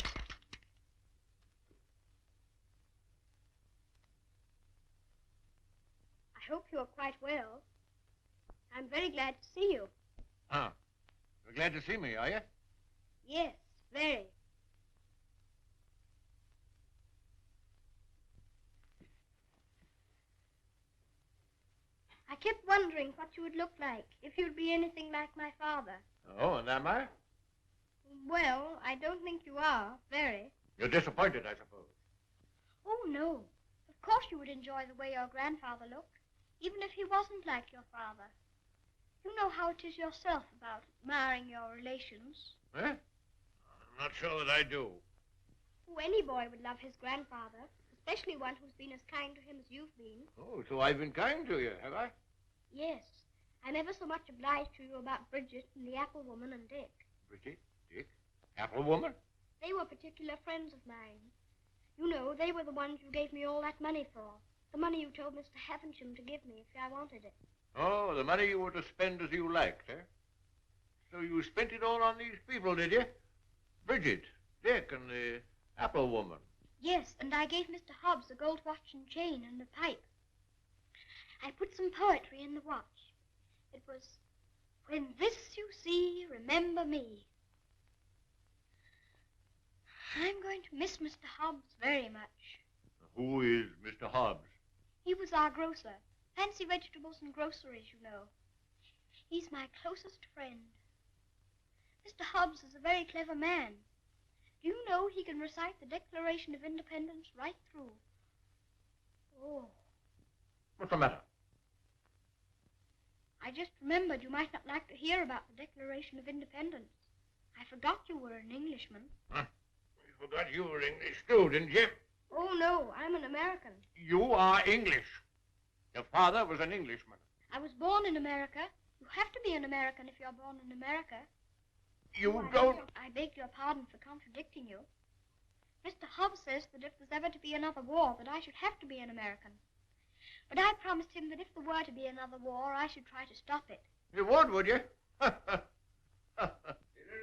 I hope you're quite well. I'm very glad to see you. Ah, you're glad to see me, are you? Yes, very. I kept wondering what you would look like if you'd be anything like my father. Oh, and am I? Well, I don't think you are, very. You're disappointed, I suppose. Oh, no. Of course you would enjoy the way your grandfather looked, even if he wasn't like your father. You know how it is yourself about admiring your relations. Eh? I'm not sure that I do. Oh, any boy would love his grandfather, especially one who's been as kind to him as you've been. Oh, so I've been kind to you, have I? Yes. I'm ever so much obliged to you about Bridget and the apple woman and Dick. Bridget? Dick? Apple woman? They were particular friends of mine. You know, they were the ones you gave me all that money for. The money you told Mr. Havisham to give me if I wanted it. Oh, the money you were to spend as you liked, eh? So you spent it all on these people, did you? Bridget, Dick, and the apple woman. Yes, and I gave Mr. Hobbs a gold watch and chain and a pipe. I put some poetry in the watch. It was, "When this you see, remember me." I'm going to miss Mr. Hobbs very much. Who is Mr. Hobbs? He was our grocer. Fancy vegetables and groceries, you know. He's my closest friend. Mr. Hobbs is a very clever man. Do you know he can recite the Declaration of Independence right through? Oh. What's the matter? I just remembered you might not like to hear about the Declaration of Independence. I forgot you were an Englishman. Huh? You forgot you were English too, didn't you? Oh, no, I'm an American. You are English. Your father was an Englishman. I was born in America. You have to be an American if you're born in America. You don't... I beg your pardon for contradicting you. Mr. Hobbs says that if there's ever to be another war, that I should have to be an American. But I promised him that if there were to be another war, I should try to stop it. You would you? Dinner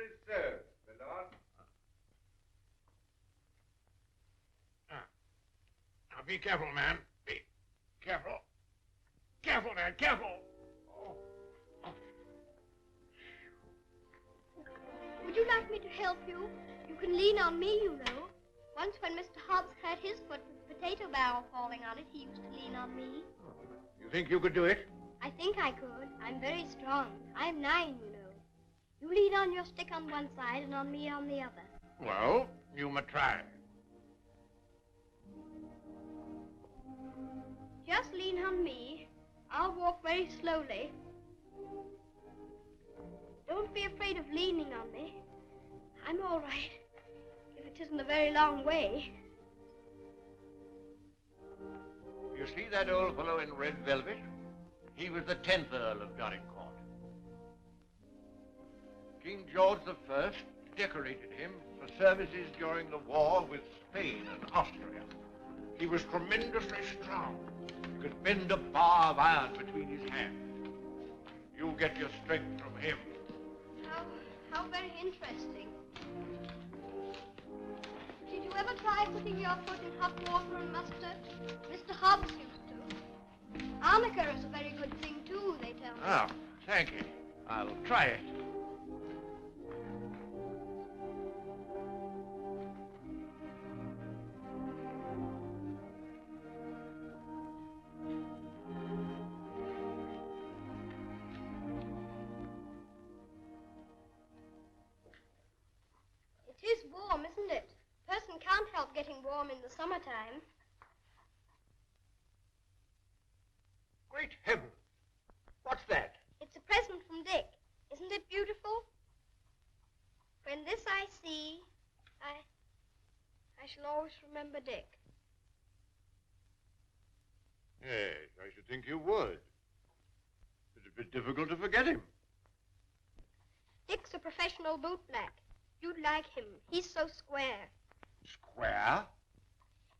is served, my lord. Now, be careful, man. Be careful. Careful, man, careful. Would you like me to help you? You can lean on me, you know. Once when Mr. Hobbs hurt his foot with the potato barrel falling on it, he used to lean on me. You think you could do it? I think I could. I'm very strong. I'm 9, you know. You lean on your stick on one side and on me on the other. Well, you may try. Just lean on me. I'll walk very slowly. Don't be afraid of leaning on me. I'm all right, if it isn't a very long way. You see that old fellow in red velvet? He was the 10th Earl of Dorincourt. King George I decorated him for services during the war with Spain and Austria. He was tremendously strong. He could bend a bar of iron between his hands. You get your strength from him. How very interesting. Did you ever try putting your foot in hot water and mustard? Mr. Hobbs used to. Arnica is a very good thing, too, they tell me. Oh, thank you. I'll try it. It is warm, isn't it? A person can't help getting warm in the summertime. Great heavens! What's that? It's a present from Dick. Isn't it beautiful? When this I see, I shall always remember Dick. Yes, I should think you would. It's a bit difficult to forget him. Dick's a professional bootblack. You'd like him. He's so square. Square?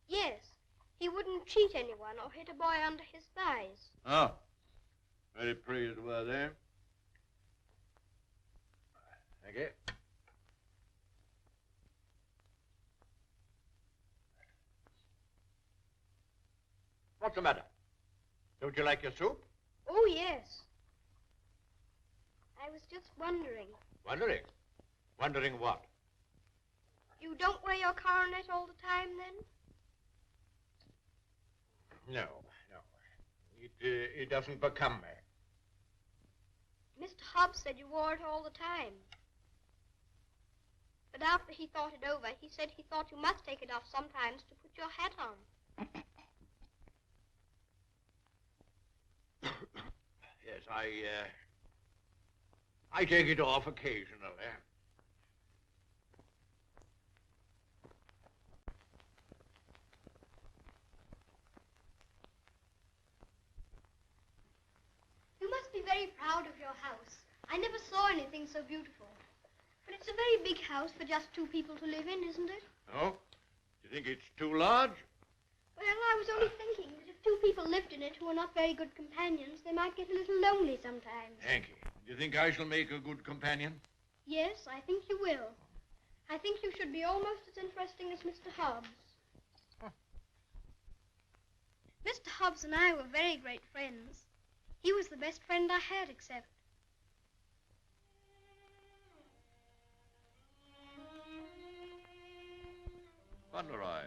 Yes. He wouldn't cheat anyone or hit a boy under his thighs. Oh. Very praiseworthy. Thank you. What's the matter? Don't you like your soup? Oh, yes. I was just wondering. Wondering? Wondering what? You don't wear your coronet all the time, then? No. It doesn't become me. Mr. Hobbs said you wore it all the time. But after he thought it over, he said he thought you must take it off sometimes to put your hat on. Yes, I take it off occasionally. You must be very proud of your house. I never saw anything so beautiful. But it's a very big house for just 2 people to live in, isn't it? Oh? Do you think it's too large? Well, I was only thinking that if 2 people lived in it who were not very good companions, they might get a little lonely sometimes. Thank you. Do you think I shall make a good companion? Yes, I think you will. I think you should be almost as interesting as Mr. Hobbs. Huh. Mr. Hobbs and I were very great friends. He was the best friend I had, except... Fauntleroy,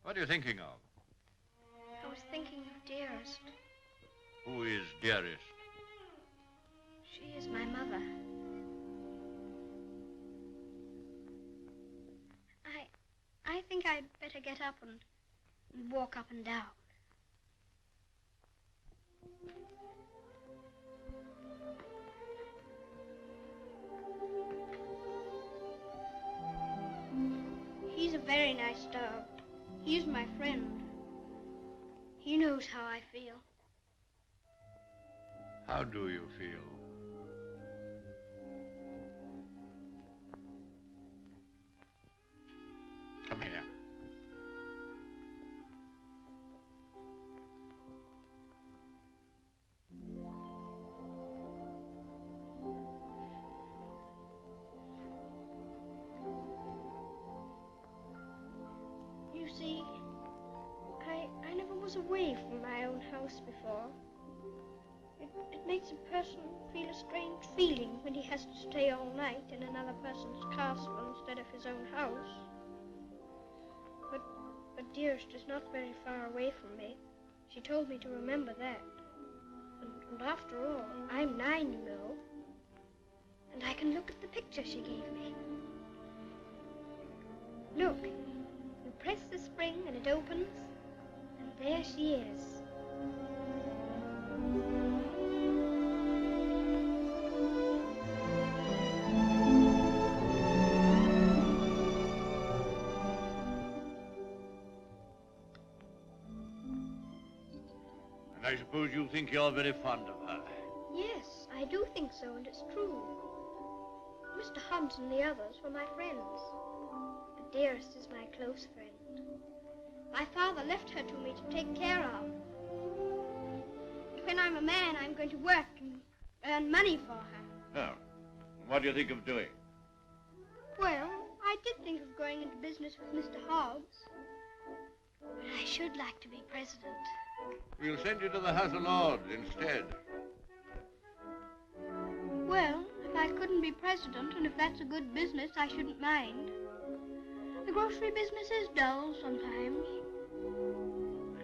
what are you thinking of? I was thinking of Dearest. Who is dearest? She is my mother. I'd better get up and walk up and down. He's a very nice dog. He's my friend. He knows how I feel. How do you feel? Come here. You see, I never was away from my own house before. It makes a person feel a strange feeling when he has to stay all night in another person's castle instead of his own house. But Dearest is not very far away from me. She told me to remember that. And after all, I'm 9, you know. And I can look at the picture she gave me. Look, you press the spring and it opens, and there she is. I suppose you think you're very fond of her. Yes, I do think so, and it's true. Mr. Hobbs and the others were my friends. But Dearest is my close friend. My father left her to me to take care of. When I'm a man, I'm going to work and earn money for her. Oh, what do you think of doing? Well, I did think of going into business with Mr. Hobbs. But I should like to be president. We'll send you to the House of Lords instead. Well, if I couldn't be president, and if that's a good business, I shouldn't mind. The grocery business is dull sometimes.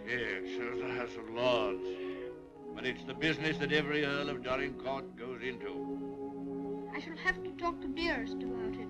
Yes, so's the House of Lords. But it's the business that every Earl of Dorincourt goes into. I shall have to talk to Dearest about it.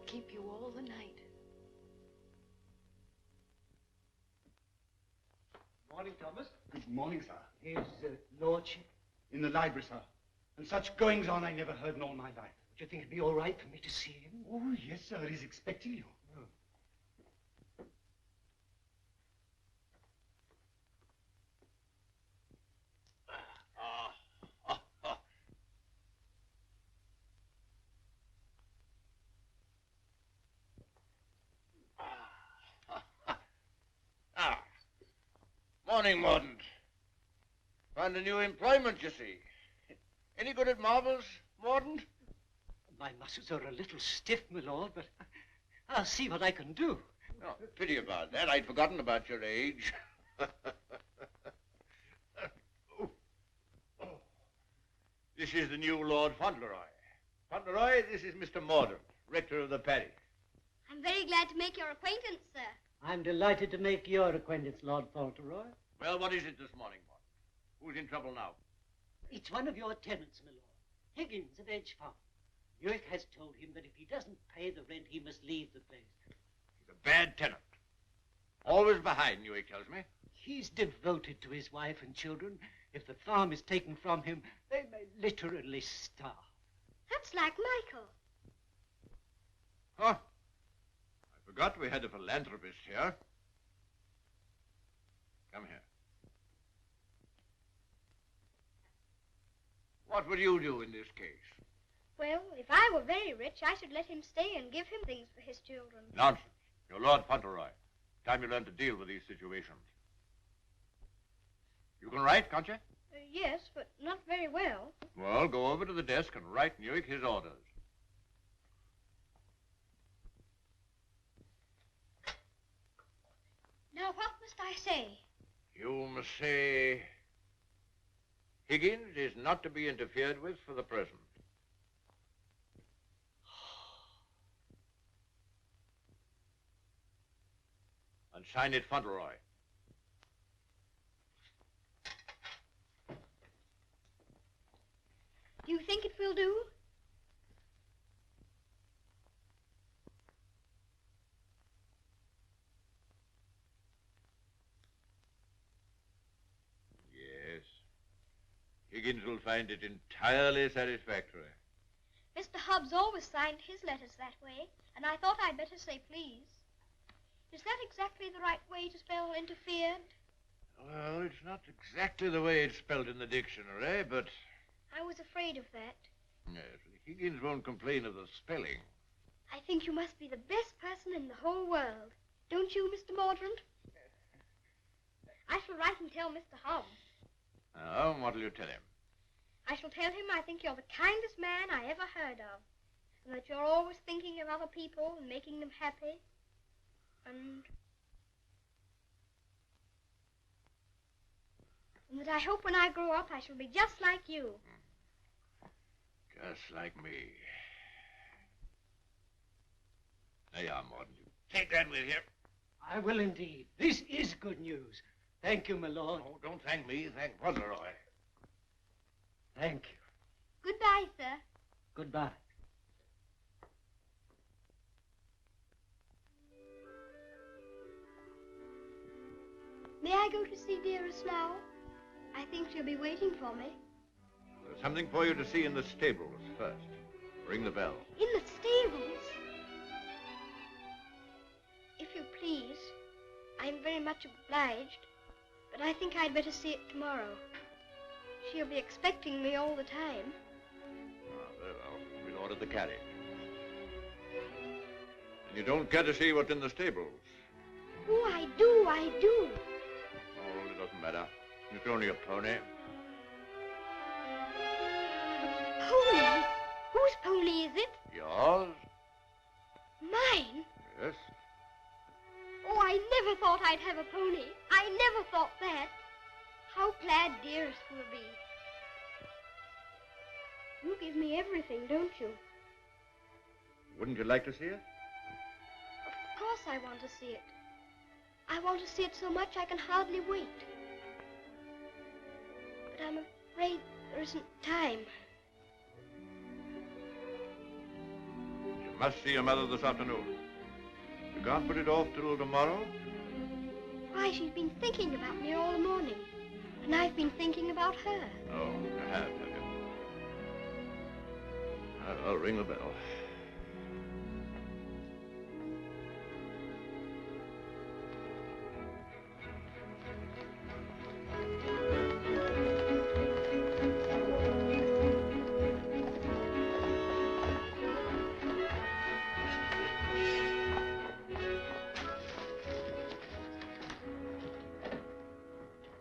Keep you all the night. Morning, Thomas. Good morning, sir. His lordship? In the library, sir. And such goings on I never heard in all my life. Do you think it'd be all right for me to see him? Oh, yes, sir. He's expecting you. Morning, Mordaunt. Found a new employment, you see. Any good at marbles, Mordaunt? My muscles are a little stiff, my lord, but I'll see what I can do. Oh, pity about that. I'd forgotten about your age. This is the new Lord Fauntleroy. Fauntleroy, this is Mr. Mordaunt, rector of the parish. I'm very glad to make your acquaintance, sir. I'm delighted to make your acquaintance, Lord Fauntleroy. Well, what is it this morning, Mordaunt? Who's in trouble now? It's one of your tenants, my lord. Higgins of Edge Farm. York has told him that if he doesn't pay the rent, he must leave the place. He's a bad tenant. Always behind, York tells me. He's devoted to his wife and children. If the farm is taken from him, they may literally starve. That's like Michael. Huh? I forgot we had a philanthropist here. Come here. What would you do in this case? Well, if I were very rich, I should let him stay and give him things for his children. Nonsense. You're Lord Fauntleroy. Time you learn to deal with these situations. You can write, can't you? yes, but not very well. Well, go over to the desk and write Newick his orders. Now, what must I say? You must say, Higgins is not to be interfered with for the present. And sign it Fauntleroy. Do you think it will do? Yes. Higgins will find it entirely satisfactory. Mr. Hobbs always signed his letters that way, and I thought I'd better say please. Is that exactly the right way to spell interfered? Well, it's not exactly the way it's spelled in the dictionary, but... I was afraid of that. Yes, Higgins won't complain of the spelling. I think you must be the best person in the whole world. Don't you, Mr. Mordaunt? I shall write and tell Mr. Hobbs. Oh, what'll you tell him? I shall tell him I think you're the kindest man I ever heard of, and that you're always thinking of other people and making them happy, and that I hope when I grow up I shall be just like you. Just like me. There you are, Mordaunt. You take that with you. I will indeed. This is good news. Thank you, my lord. Oh, don't thank me. Thank Fauntleroy. Thank you. Goodbye, sir. Goodbye. May I go to see Dearest now? I think she'll be waiting for me. There's something for you to see in the stables first. Ring the bell. In the stables? If you please, I'm very much obliged, but I think I'd better see it tomorrow. She'll be expecting me all the time. Ah, very well. We'll order the carriage. And you don't care to see what's in the stables? Oh, I do, I do. Oh, it doesn't matter. It's only a pony. Pony? Whose pony is it? Yours? Mine? Yes. Oh, I never thought I'd have a pony. I never thought that. How glad Dearest will be. You give me everything, don't you? Wouldn't you like to see it? Of course I want to see it. I want to see it so much I can hardly wait. But I'm afraid there isn't time. You must see your mother this afternoon. You can't put it off till tomorrow? Why, she's been thinking about me all the morning. And I've been thinking about her. Oh, you have you? I'll ring the bell.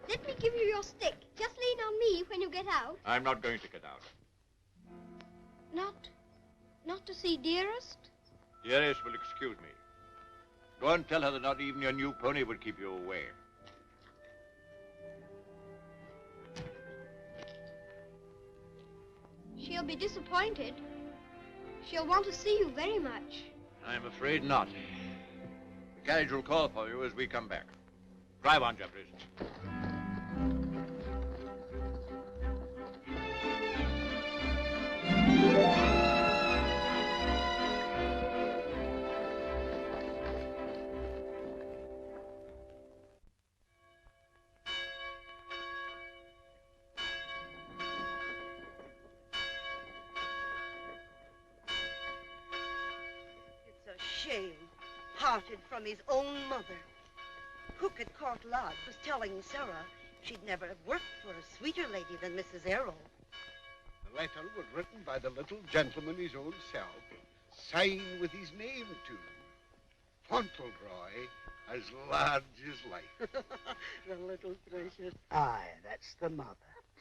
Let me give you your stick. Just lean on me when you get out. I'm not going to get out. Not to see Dearest? Dearest will excuse me. Go and tell her that not even your new pony would keep you away. She'll be disappointed. She'll want to see you very much. I'm afraid not. The carriage will call for you as we come back. Drive on, Jeffries. Shame, parted from his own mother. Cook at Court Lodge was telling Sarah she'd never have worked for a sweeter lady than Mrs. Earl. The letter was written by the little gentleman his own self, signed with his name too. Fauntleroy, as large as life. The little precious. Aye, that's the mother.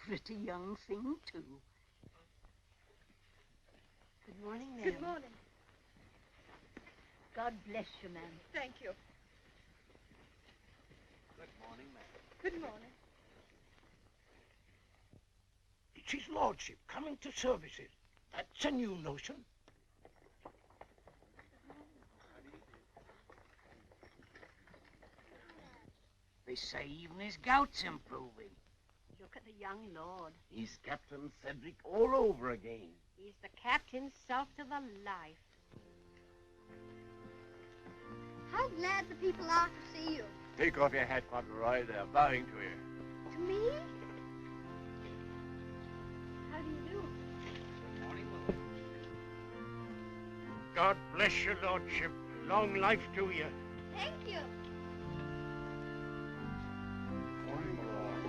pretty young thing, too. Good morning, ma'am. Good morning. God bless you, ma'am. Thank you. Good morning, ma'am. Good morning. It's his lordship coming to services. That's a new notion. They say even his gout's improving. Look at the young lord. He's Captain Cedric all over again. He's the captain himself to the life. How glad the people are to see you. Take off your hat, Fauntleroy. They're bowing to you. To me? How do you do? Good morning, Mother. God bless your lordship. Long life to you. Thank you. Morning, my lord.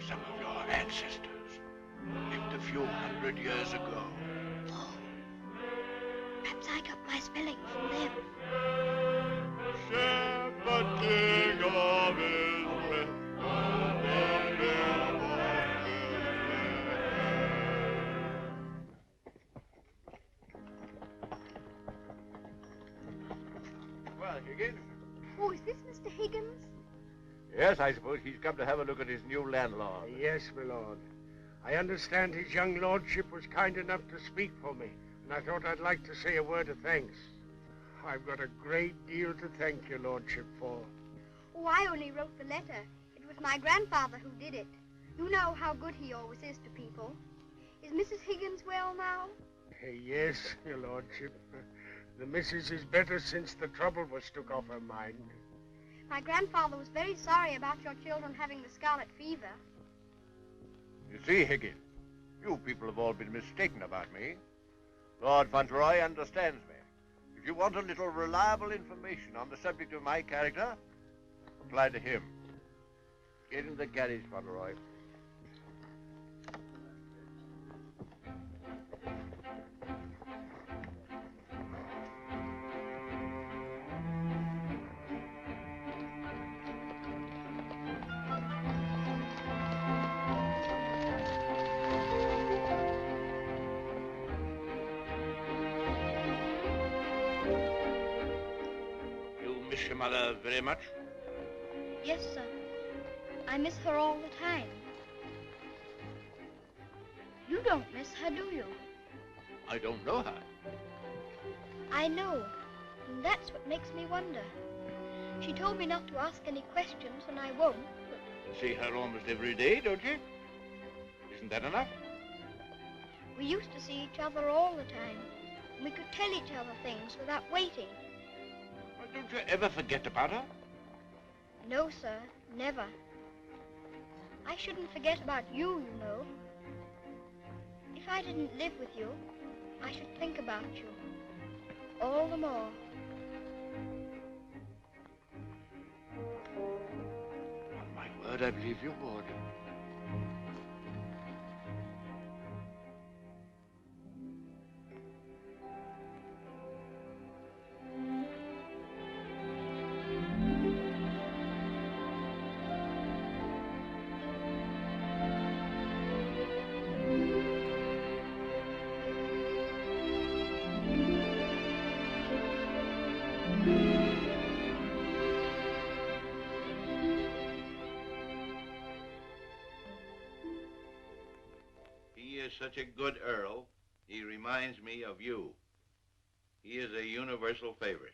Some of your ancestors lived a few hundred years ago. Oh. Perhaps I got my spelling from them. Shepherd of Israel, Well, Higgins? Oh, is this Mr. Higgins? Yes, I suppose he's come to have a look at his new landlord. Yes, my lord. I understand his young lordship was kind enough to speak for me, and I thought I'd like to say a word of thanks. I've got a great deal to thank your lordship for. Oh, I only wrote the letter. It was my grandfather who did it. You know how good he always is to people. Is Mrs. Higgins well now? Yes, your lordship. The missus is better since the trouble was took off her mind. My grandfather was very sorry about your children having the scarlet fever. You see, Higgins, you people have all been mistaken about me. Lord Fauntleroy understands me. If you want a little reliable information on the subject of my character, apply to him. Get in the carriage, Fauntleroy. Miss your mother very much? Yes, sir. I miss her all the time. You don't miss her, do you? I don't know her. I know, and that's what makes me wonder. She told me not to ask any questions, and I won't, but... See her almost every day, don't you? Isn't that enough? We used to see each other all the time, and we could tell each other things without waiting. Why, don't you ever forget about her? No, sir, never. I shouldn't forget about you, you know. If I didn't live with you, I should think about you all the more. On my word, I believe you would. Such a good Earl, he reminds me of you. He is a universal favorite.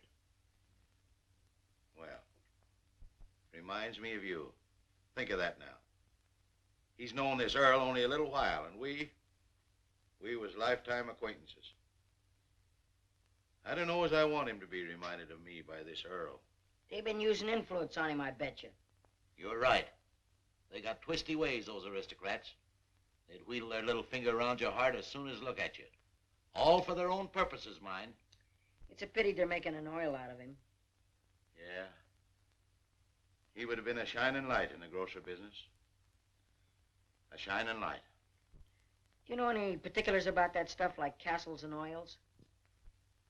Well, reminds me of you. Think of that now. He's known this Earl only a little while, and we was lifetime acquaintances. I don't know as I want him to be reminded of me by this Earl. They've been using influence on him, I bet you. You're right. They got twisty ways, those aristocrats. They'd wheedle their little finger around your heart as soon as look at you. All for their own purposes, mind. It's a pity they're making an oil out of him. Yeah. He would have been a shining light in the grocer business. A shining light. Do you know any particulars about that stuff like castles and oils?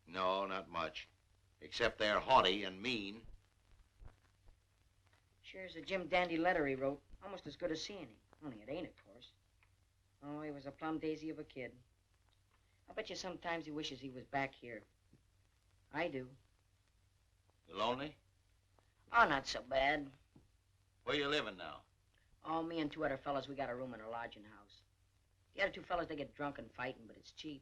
No, not much. Except they're haughty and mean. Sure's a Jim Dandy letter he wrote. Almost as good as seeing him. Only it ain't, of course. Oh, he was a plum daisy of a kid. I bet you sometimes he wishes he was back here. I do. You lonely? Oh, not so bad. Where you living now? Oh, me and two other fellas, we got a room in a lodging house. The other two fellas, they get drunk and fighting, but it's cheap.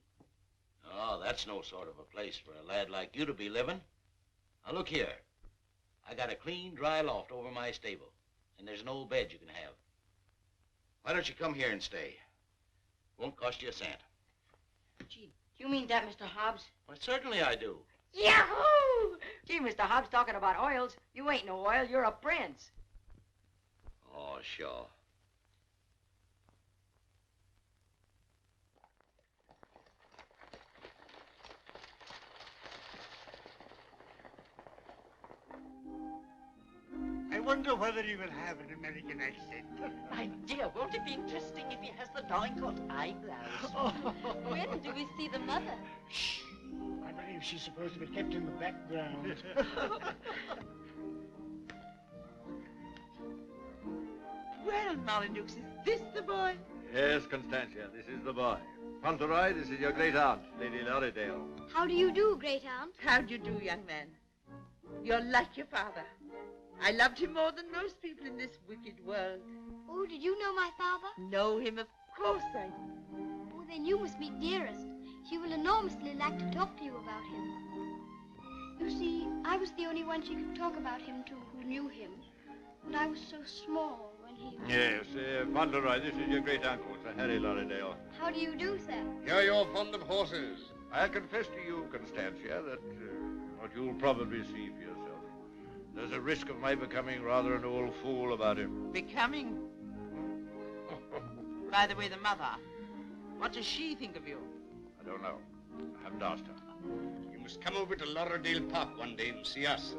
Oh, that's no sort of a place for a lad like you to be living. Now, look here. I got a clean, dry loft over my stable, and there's an old bed you can have. Why don't you come here and stay? Won't cost you a cent. Gee, do you mean that, Mr. Hobbs? Well, certainly I do. Yahoo! Gee, Mr. Hobbs, talking about oils, you ain't no oil, you're a prince. Oh, sure. I wonder whether he will have an American accent. My dear, won't it be interesting if he has the Dorincourt eyebrows? When do we see the mother? Shh. I believe she's supposed to be kept in the background. Well, Molyneux, is this the boy? Yes, Constantia, this is the boy. Fauntleroy, this is your great aunt, Lady Lorridale. How do you do, great aunt? How do you do, young man? You're like your father. I loved him more than most people in this wicked world. Oh, did you know my father? Know him? Of course I do. Oh, then you must meet Dearest. She will enormously like to talk to you about him. You see, I was the only one she could talk about him to who knew him. And I was so small when he... Yes, Fauntleroy, this is your great-uncle, Sir Harry Lorridale. How do you do, sir? Hear you're fond of horses. I'll confess to you, Constantia, that what you'll probably see for yourself. There's a risk of my becoming rather an old fool about him. Becoming? By the way, the mother, what does she think of you? I don't know. I haven't asked her. You must come over to Lorridale Park one day and see us.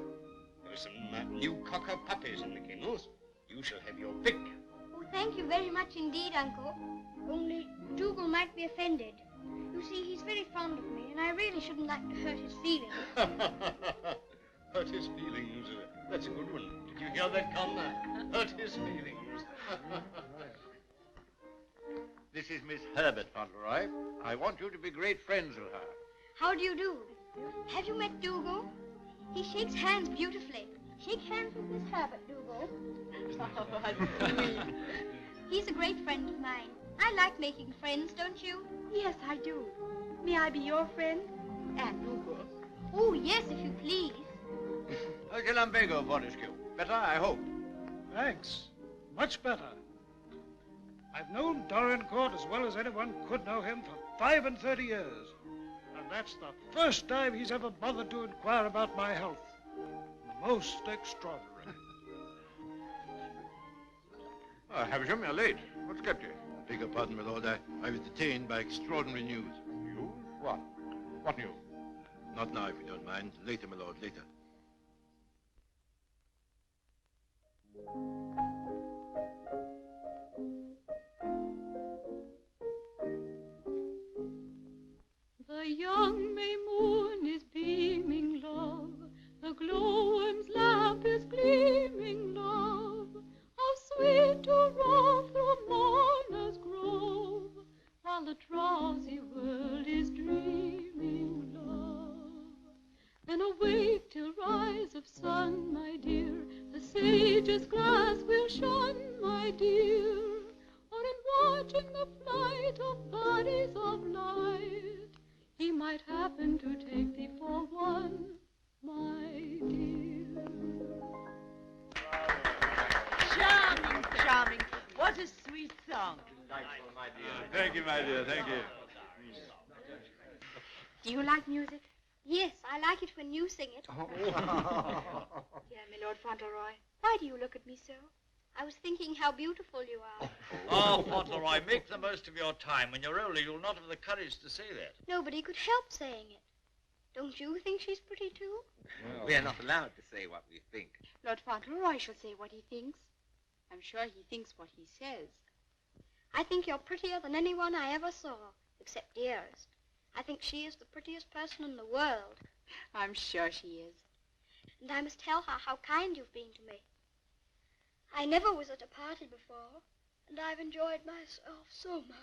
There are some new cocker puppies in the kennels. You shall have your pick. Oh, thank you very much indeed, Uncle. Only Dougal might be offended. You see, he's very fond of me, and I really shouldn't like to hurt his feelings. Hurt his feelings. That's a good one. Did you hear that, Con? Hurt his feelings. This is Miss Herbert Fauntleroy. I want you to be great friends with her. How do you do? Have you met Dougal? He shakes hands beautifully. Shake hands with Miss Herbert, Dougal. Oh, how sweet. He's a great friend of mine. I like making friends, don't you? Yes, I do. May I be your friend? And Dougal. Oh, yes, if you please. How's your lumbago, Fortescue? Better, I hope. Thanks. Much better. I've known Dorincourt as well as anyone could know him for 35 years. And that's the first time he's ever bothered to inquire about my health. Most extraordinary. Havisham, you're late. What's kept you? I beg your pardon, my lord. I was detained by extraordinary news. News? What? What news? Not now, if you don't mind. Later, my lord, later. The young May moon is beaming, love. The glowworm's lamp is gleaming, love. How sweet to rove through Mourner's grove, while the drowsy world is dreaming, love. Then awake till rise of sun, my dear. The sage's glass will shun, my dear. Or in watching the flight of bodies of light, he might happen to take thee for one, my dear. Charming, charming. What a sweet song. Delightful, my dear. Thank you, my dear. Thank you. Do you like music? Yes, I like it when you sing it. Dear my Lord Fauntleroy, why do you look at me so? I was thinking how beautiful you are. Oh, Fauntleroy, make the most of your time. When you're older, you'll not have the courage to say that. Nobody could help saying it. Don't you think she's pretty, too? We are not allowed to say what we think. Lord Fauntleroy shall say what he thinks. I'm sure he thinks what he says. I think you're prettier than anyone I ever saw, except Dearest. I think she is the prettiest person in the world. I'm sure she is. And I must tell her how kind you've been to me. I never was at a party before, and I've enjoyed myself so much.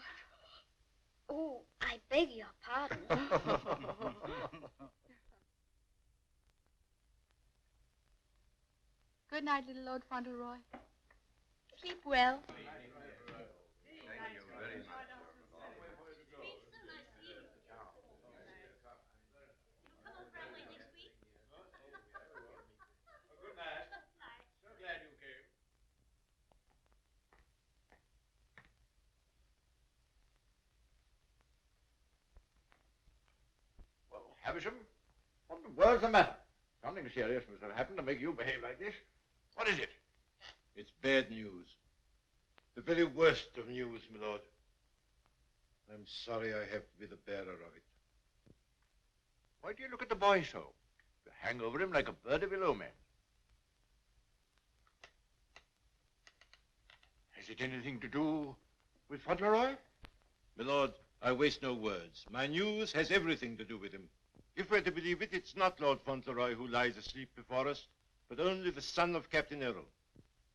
Oh, I beg your pardon. Good night, little Lord Fauntleroy. Sleep well. Havisham, what the world's the matter? Something serious must have happened to make you behave like this. What is it? It's bad news. The very worst of news, my lord. I'm sorry I have to be the bearer of it. Why do you look at the boy so? You hang over him like a bird of ill omen. Has it anything to do with Fauntleroy? My lord, I waste no words. My news has everything to do with him. If we're to believe it, it's not Lord Fauntleroy who lies asleep before us, but only the son of Captain Earl.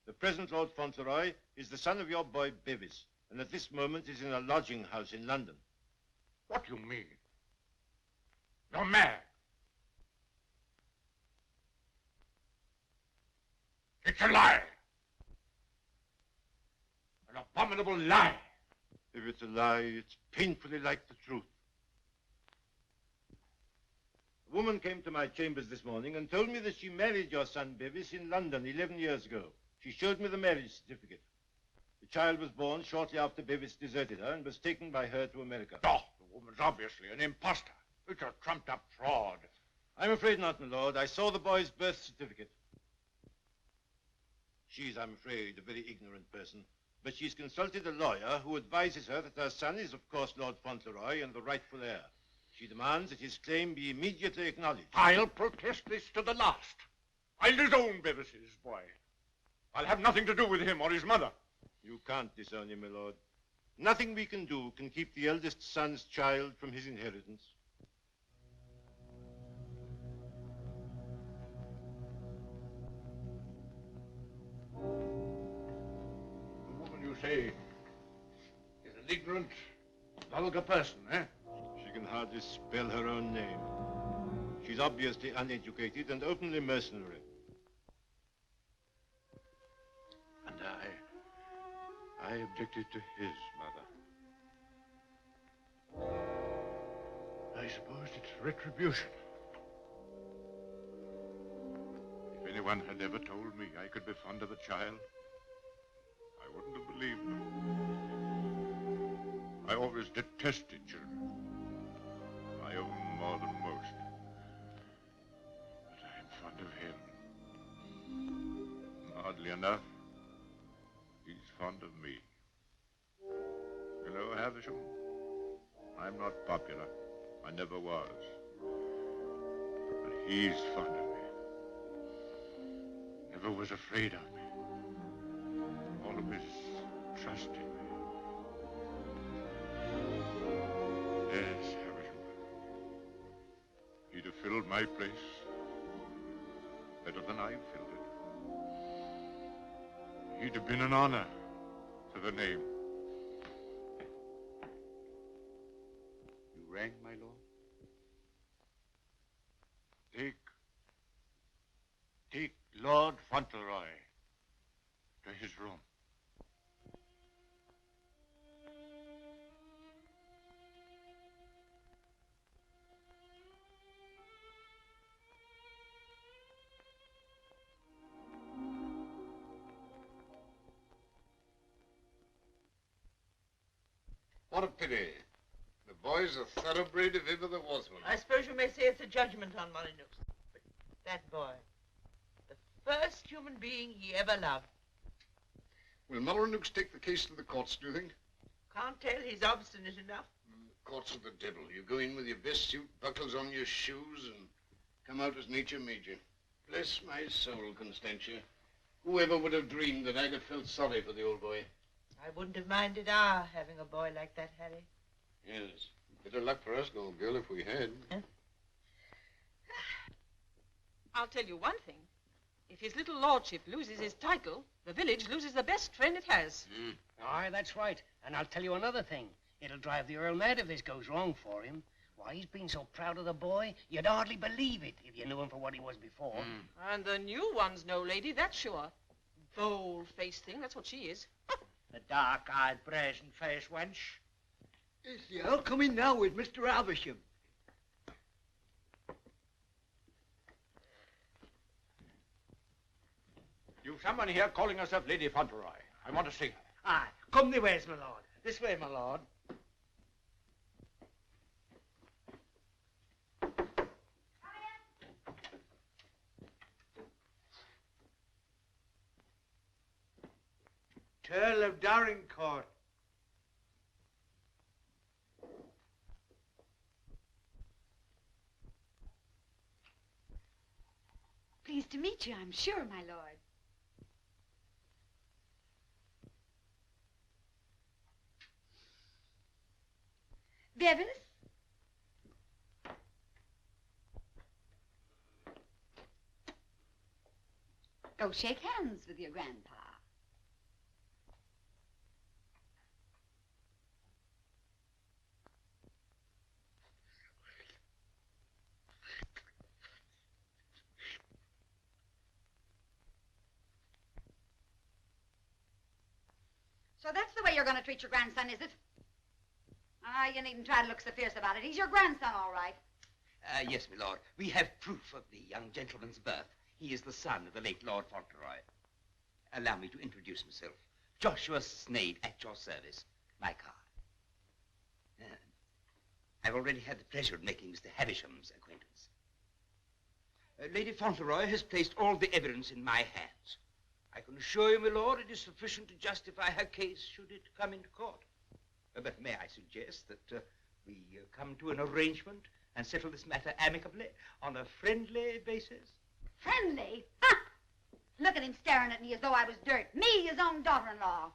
The present Lord Fauntleroy is the son of your boy Bevis, and at this moment is in a lodging house in London. What do you mean? You're mad. It's a lie. An abominable lie. If it's a lie, it's painfully like the truth. A woman came to my chambers this morning and told me that she married your son Bevis in London 11 years ago. She showed me the marriage certificate. The child was born shortly after Bevis deserted her and was taken by her to America. Oh, the woman's obviously an imposter. It's a trumped-up fraud. I'm afraid not, my lord. I saw the boy's birth certificate. She's, I'm afraid, a very ignorant person. But she's consulted a lawyer who advises her that her son is, of course, Lord Fauntleroy and the rightful heir. She demands that his claim be immediately acknowledged. I'll protest this to the last. I'll disown Bevis's boy. I'll have nothing to do with him or his mother. You can't disown him, my lord. Nothing we can do can keep the eldest son's child from his inheritance. The woman you say is an ignorant, vulgar person, eh? She can hardly spell her own name. She's obviously uneducated and openly mercenary. And I objected to his mother. I suppose it's retribution. If anyone had ever told me I could be fond of a child, I wouldn't have believed them. I always detested children. My own more than most. But I'm fond of him. Oddly enough, he's fond of me. You know, Havisham, I'm not popular. I never was. But he's fond of me. Never was afraid of me. Always trusted me. Yes, Havisham. He'd have filled my place better than I filled it. He'd have been an honor to the name. You rang, my lord? Take Lord Fauntleroy to his room. What a pity. The boy's a thoroughbred if ever there was one. I suppose you may say it's a judgment on Molyneux. But that boy, the first human being he ever loved. Will Molyneux take the case to the courts, do you think? Can't tell, he's obstinate enough. Courts are the devil. You go in with your best suit, buckles on your shoes, and come out as nature made you. Bless my soul, Constantia. Whoever would have dreamed that I'd have felt sorry for the old boy? I wouldn't have minded our having a boy like that, Harry. Yes. Better luck for us, old girl, if we had. Huh? I'll tell you one thing. If his little lordship loses his title, the village loses the best friend it has. Aye, that's right. And I'll tell you another thing. It'll drive the Earl mad if this goes wrong for him. Why, he's been so proud of the boy, you'd hardly believe it if you knew him for what he was before. And the new one's no lady, that's sure. Bold-faced thing, that's what she is. The dark-eyed, brazen-faced wench. Is the Earl coming now with Mr. Havisham? You've someone here calling herself Lady Fauntleroy. I want to see her. Aye, come the ways, my lord. This way, my lord. Earl of Dorincourt. Pleased to meet you, I'm sure, my lord. Bevis? Go shake hands with your grandpa. So that's the way you're going to treat your grandson, is it? Ah, you needn't try to look so fierce about it. He's your grandson, all right. Yes, my lord. We have proof of the young gentleman's birth. He is the son of the late Lord Fauntleroy. Allow me to introduce myself. Joshua Sneyd, at your service. My card. I've already had the pleasure of making Mr. Havisham's acquaintance. Lady Fauntleroy has placed all the evidence in my hands. I can assure you, my lord, it is sufficient to justify her case should it come into court. But may I suggest that we come to an arrangement and settle this matter amicably on a friendly basis? Friendly? Ha! Look at him staring at me as though I was dirt. Me, his own daughter-in-law.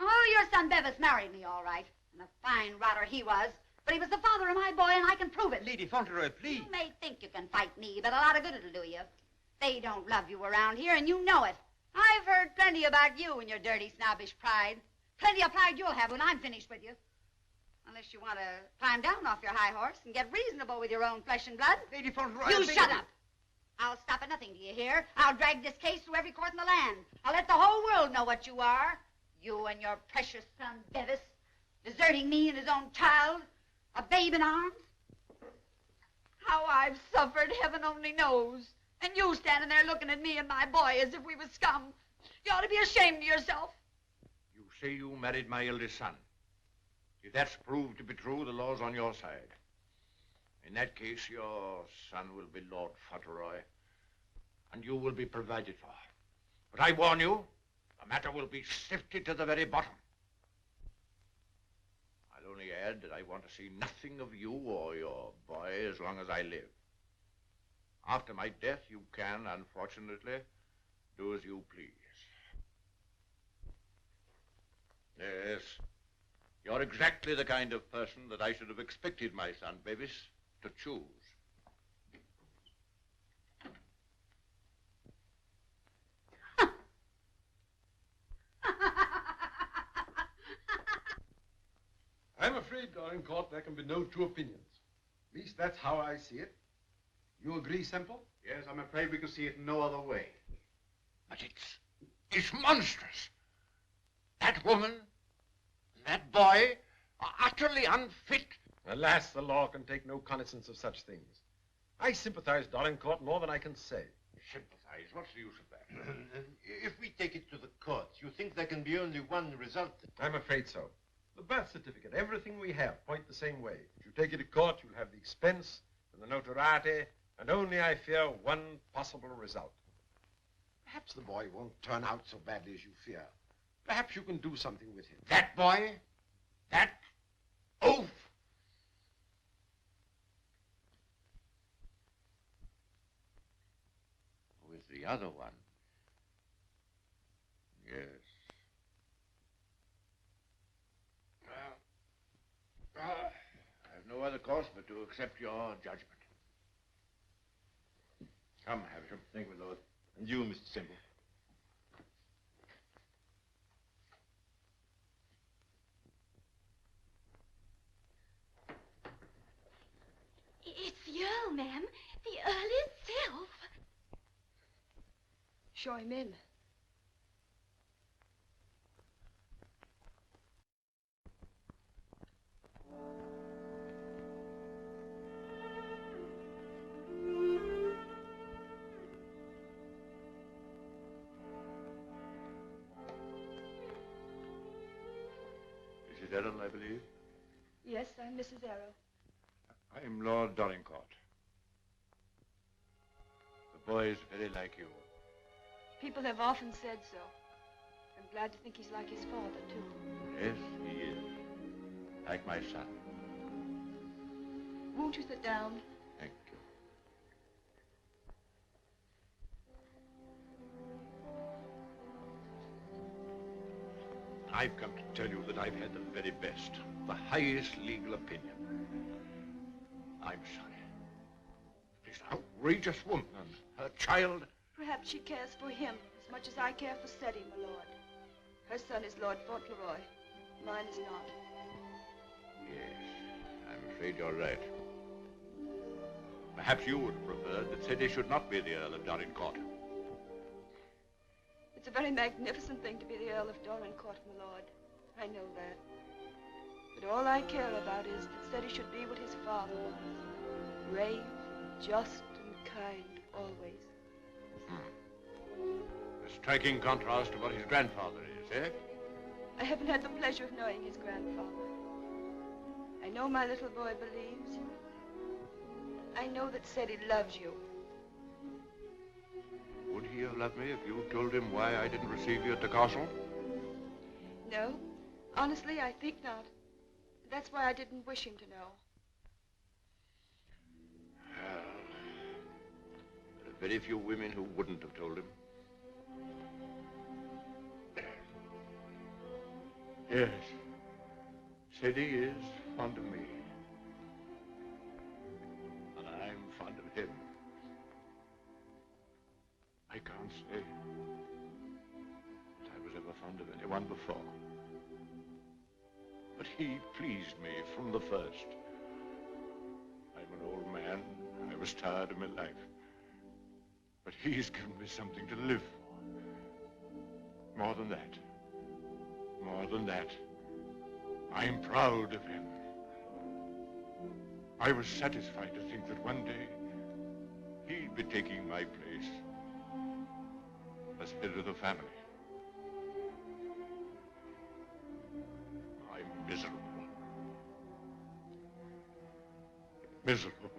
Oh, your son Bevis married me, all right. And a fine rotter he was. But he was the father of my boy, and I can prove it. Lady Fauntleroy, please. You may think you can fight me, but a lot of good it'll do you. They don't love you around here, and you know it. I've heard plenty about you and your dirty, snobbish pride. Plenty of pride you'll have when I'm finished with you. Unless you want to climb down off your high horse and get reasonable with your own flesh and blood. Lady Fauntleroy... You shut up. I'll stop at nothing, do you hear? I'll drag this case through every court in the land. I'll let the whole world know what you are. You and your precious son, Bevis, deserting me and his own child, a babe in arms. How I've suffered, heaven only knows. And you standing there looking at me and my boy as if we was scum. You ought to be ashamed of yourself. You say you married my eldest son. If that's proved to be true, the law's on your side. In that case, your son will be Lord Fauntleroy, and you will be provided for. But I warn you, the the matter will be sifted to the very bottom. I'll only add that I want to see nothing of you or your boy as long as I live. After my death, you can, unfortunately, do as you please. Yes, you're exactly the kind of person that I should have expected my son Bevis to choose. I'm afraid, Dorincourt, there can be no two opinions. At least that's how I see it. You agree, Semple? Yes, I'm afraid we can see it no other way. But it's monstrous. That woman, that boy, are utterly unfit. Alas, the law can take no cognizance of such things. I sympathize, Dorincourt, more than I can say. Sympathize? What's the use of that? If we take it to the courts, you think there can be only one result? I'm afraid so. The birth certificate, everything we have, point the same way. If you take it to court, you'll have the expense and the notoriety, and only, I fear, one possible result. Perhaps the boy won't turn out so badly as you fear. Perhaps you can do something with him. That boy? That oaf? With the other one. Yes. I have no other course but to accept your judgment. Come, Havisham. Thank you, my lord. And you, Mr. Semple. It's the Earl, ma'am. The Earl himself. Show him in. Mrs. Earl, I believe. Yes, I'm Mrs. Earl. I'm Lord Dorincourt. The boy is very like you. People have often said so. I'm glad to think he's like his father, too. Yes, he is. Like my son. Won't you sit down? Thank you. I've come to tell you that I've had the very best, the highest legal opinion. I'm sorry. This outrageous woman and her child. Perhaps she cares for him as much as I care for Ceddie, my lord. Her son is Lord Fauntleroy. Mine is not. Yes, I'm afraid you're right. Perhaps you would have preferred that Ceddie should not be the Earl of Dorincourt. It's a very magnificent thing to be the Earl of Dorincourt, my lord. I know that. But all I care about is that Ceddie should be what his father was. Brave, just, and kind, always. A striking contrast to what his grandfather is, eh? I haven't had the pleasure of knowing his grandfather. I know my little boy believes. I know that Ceddie loves you. Would he have loved me if you told him why I didn't receive you at the castle? No, honestly, I think not. That's why I didn't wish him to know. Well, there are very few women who wouldn't have told him. Yes, Ceddie is fond of me. And I'm fond of him. I can't say that I was ever fond of anyone before. But he pleased me from the first. I'm an old man. I was tired of my life. But he's given me something to live for. More than that. More than that. I'm proud of him. I was satisfied to think that one day he'd be taking my place as head of the family. I'm miserable. Miserable.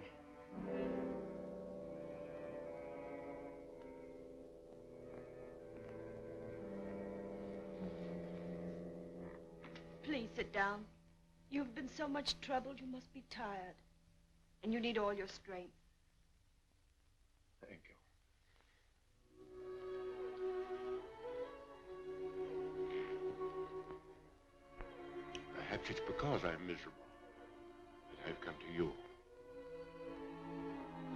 Please sit down. You've been so much troubled, you must be tired. And you need all your strength. Thank you. Perhaps it's because I'm miserable that I've come to you.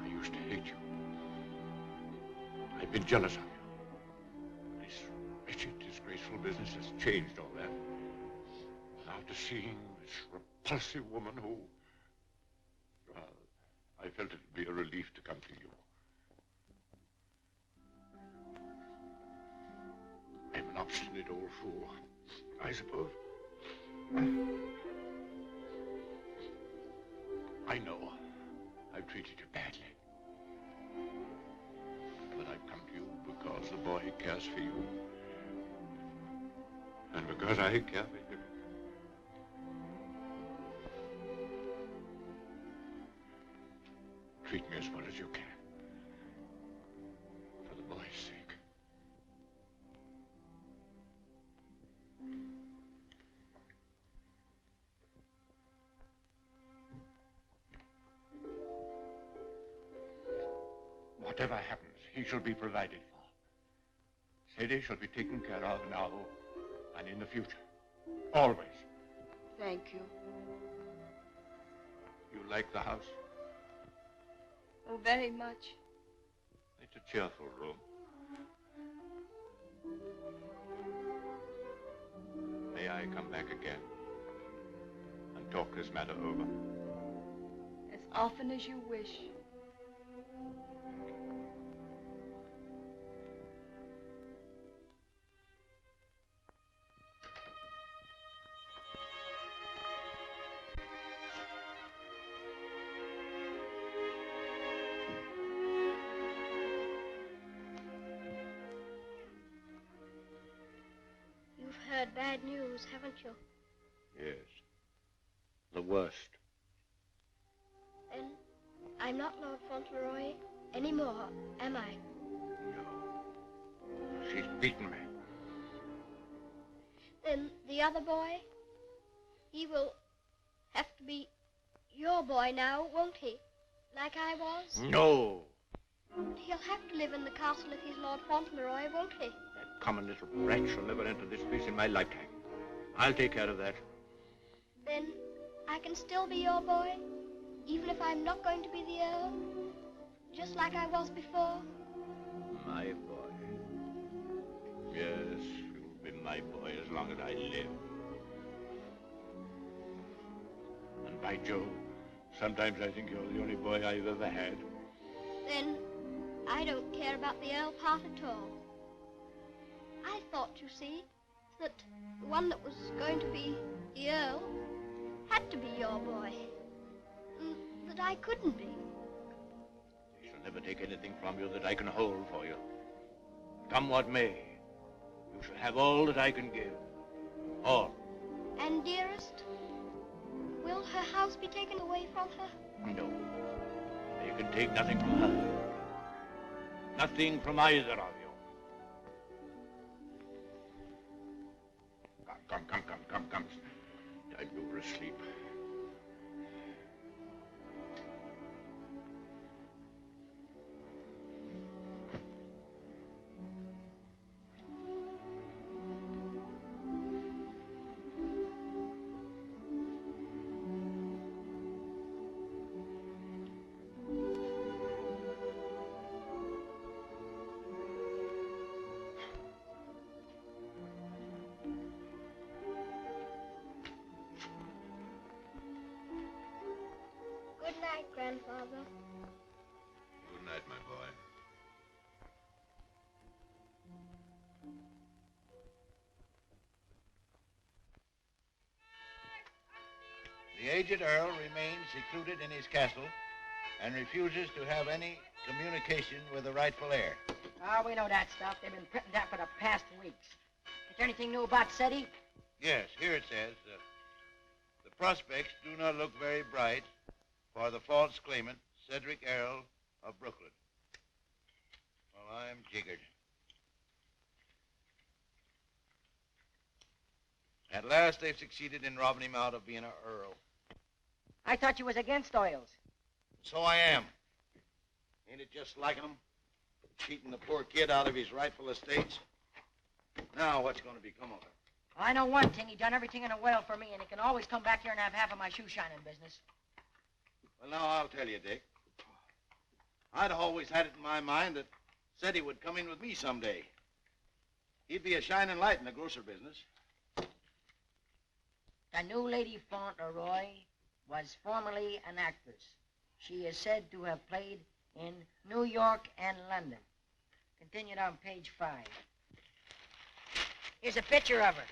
I used to hate you. I've been jealous of you. This wretched, disgraceful business has changed all that. After seeing this repulsive woman who... Well, I felt it would be a relief to come to you. I'm an obstinate old fool, I suppose. I know I've treated you badly. But I've come to you because the boy cares for you. And because I care for him. Treat me as well as you can. For the boy's sake. Whatever happens, he shall be provided for. Ceddie shall be taken care of now and in the future. Always. Thank you. You like the house? Oh, very much. It's a cheerful room. May I come back again and talk this matter over? As often as you wish. Heard bad news, haven't you? Yes. The worst. Then I'm not Lord Fauntleroy anymore, am I? No. She's beaten me. Then the other boy, he will have to be your boy now, won't he? Like I was? No. He'll have to live in the castle if he's Lord Fauntleroy, won't he? Common little brat shall never enter this place in my lifetime. I'll take care of that. Then I can still be your boy, even if I'm not going to be the Earl, just like I was before. My boy. Yes, you'll be my boy as long as I live. And by Jove, sometimes I think you're the only boy I've ever had. Then I don't care about the Earl part at all. I thought, you see, that the one that was going to be the Earl had to be your boy. And that I couldn't be. I shall never take anything from you that I can hold for you. Come what may, you shall have all that I can give. All. And, dearest, will her house be taken away from her? No. You can take nothing from her. Nothing from either of you. Come. Time you were asleep. Good night, Grandfather. Good night, my boy. The aged Earl remains secluded in his castle and refuses to have any communication with the rightful heir. Oh, we know that stuff. They've been printing that for the past weeks. Is there anything new about Ceddie? Yes, here it says, the prospects do not look very bright for the false claimant, Cedric Earl of Brooklyn. Well, I'm jiggered. At last they've succeeded in robbing him out of being an earl. I thought you was against oils. So I am. Ain't it just like 'em? Cheating the poor kid out of his rightful estates. Now what's going to become of him? I know one thing. He done everything in a well for me, and he can always come back here and have half of my shoe shining business. Well, now I'll tell you, Dick. I'd always had it in my mind that Ceddie would come in with me someday. He'd be a shining light in the grocer business. The new Lady Fauntleroy was formerly an actress. She is said to have played in New York and London. Continued on page 5. Here's a picture of her.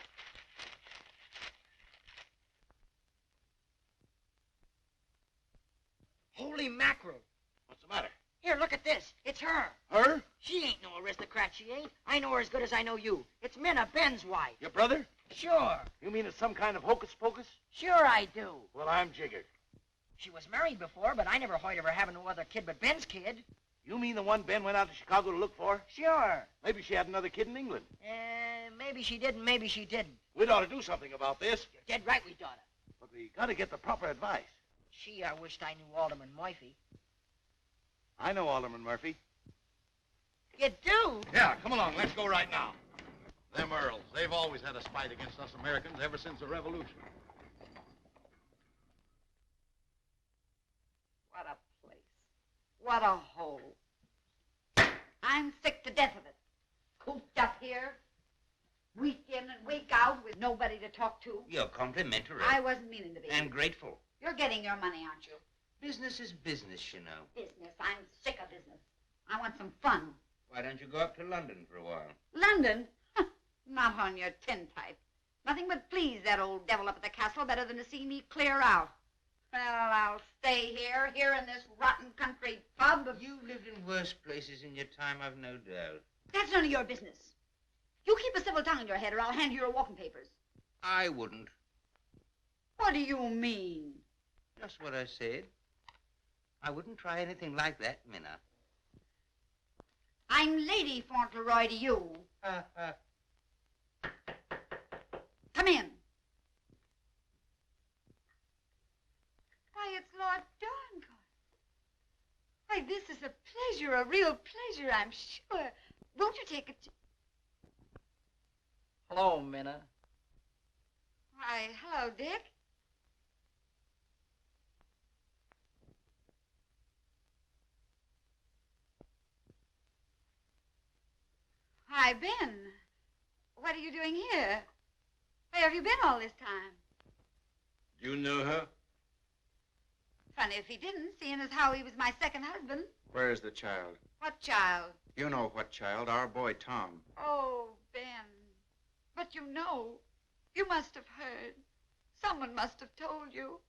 Holy mackerel. What's the matter? Here, look at this. It's her. Her? She ain't no aristocrat, she ain't. I know her as good as I know you. It's Minna, Ben's wife. Your brother? Sure. You mean it's some kind of hocus pocus? Sure I do. Well, I'm jiggered. She was married before, but I never heard of her having no other kid but Ben's kid. You mean the one Ben went out to Chicago to look for? Sure. Maybe she had another kid in England. Maybe she did and maybe she didn't. We'd ought to do something about this. You're dead right we oughta. But we got to get the proper advice. Gee, I wished I knew Alderman Murphy. I know Alderman Murphy. You do? Yeah, come along. Let's go right now. Them Earls, they've always had a spite against us Americans ever since the Revolution. What a place. What a hole. I'm sick to death of it. Cooped up here, week in and week out with nobody to talk to. You're complimentary. I wasn't meaning to be. And grateful. You're getting your money, aren't you? Business is business, you know. Business. I'm sick of business. I want some fun. Why don't you go up to London for a while? London? Not on your tintype. Nothing would please that old devil up at the castle better than to see me clear out. Well, I'll stay here in this rotten country pub. You've lived in worse places in your time, I've no doubt. That's none of your business. You keep a civil tongue in your head or I'll hand you your walking papers. I wouldn't. What do you mean? Just what I said. I wouldn't try anything like that, Minna. I'm Lady Fauntleroy to you. Come in. Why, it's Lord Dorincourt. Why, this is a pleasure, a real pleasure, I'm sure. Won't you take a... Hello, Minna. Why, hello, Dick. Hi, Ben. What are you doing here? Where have you been all this time? You know her? Funny if he didn't, seeing as how he was my second husband. Where's the child? What child? You know what child, our boy Tom. Oh, Ben. But you know, you must have heard. Someone must have told you.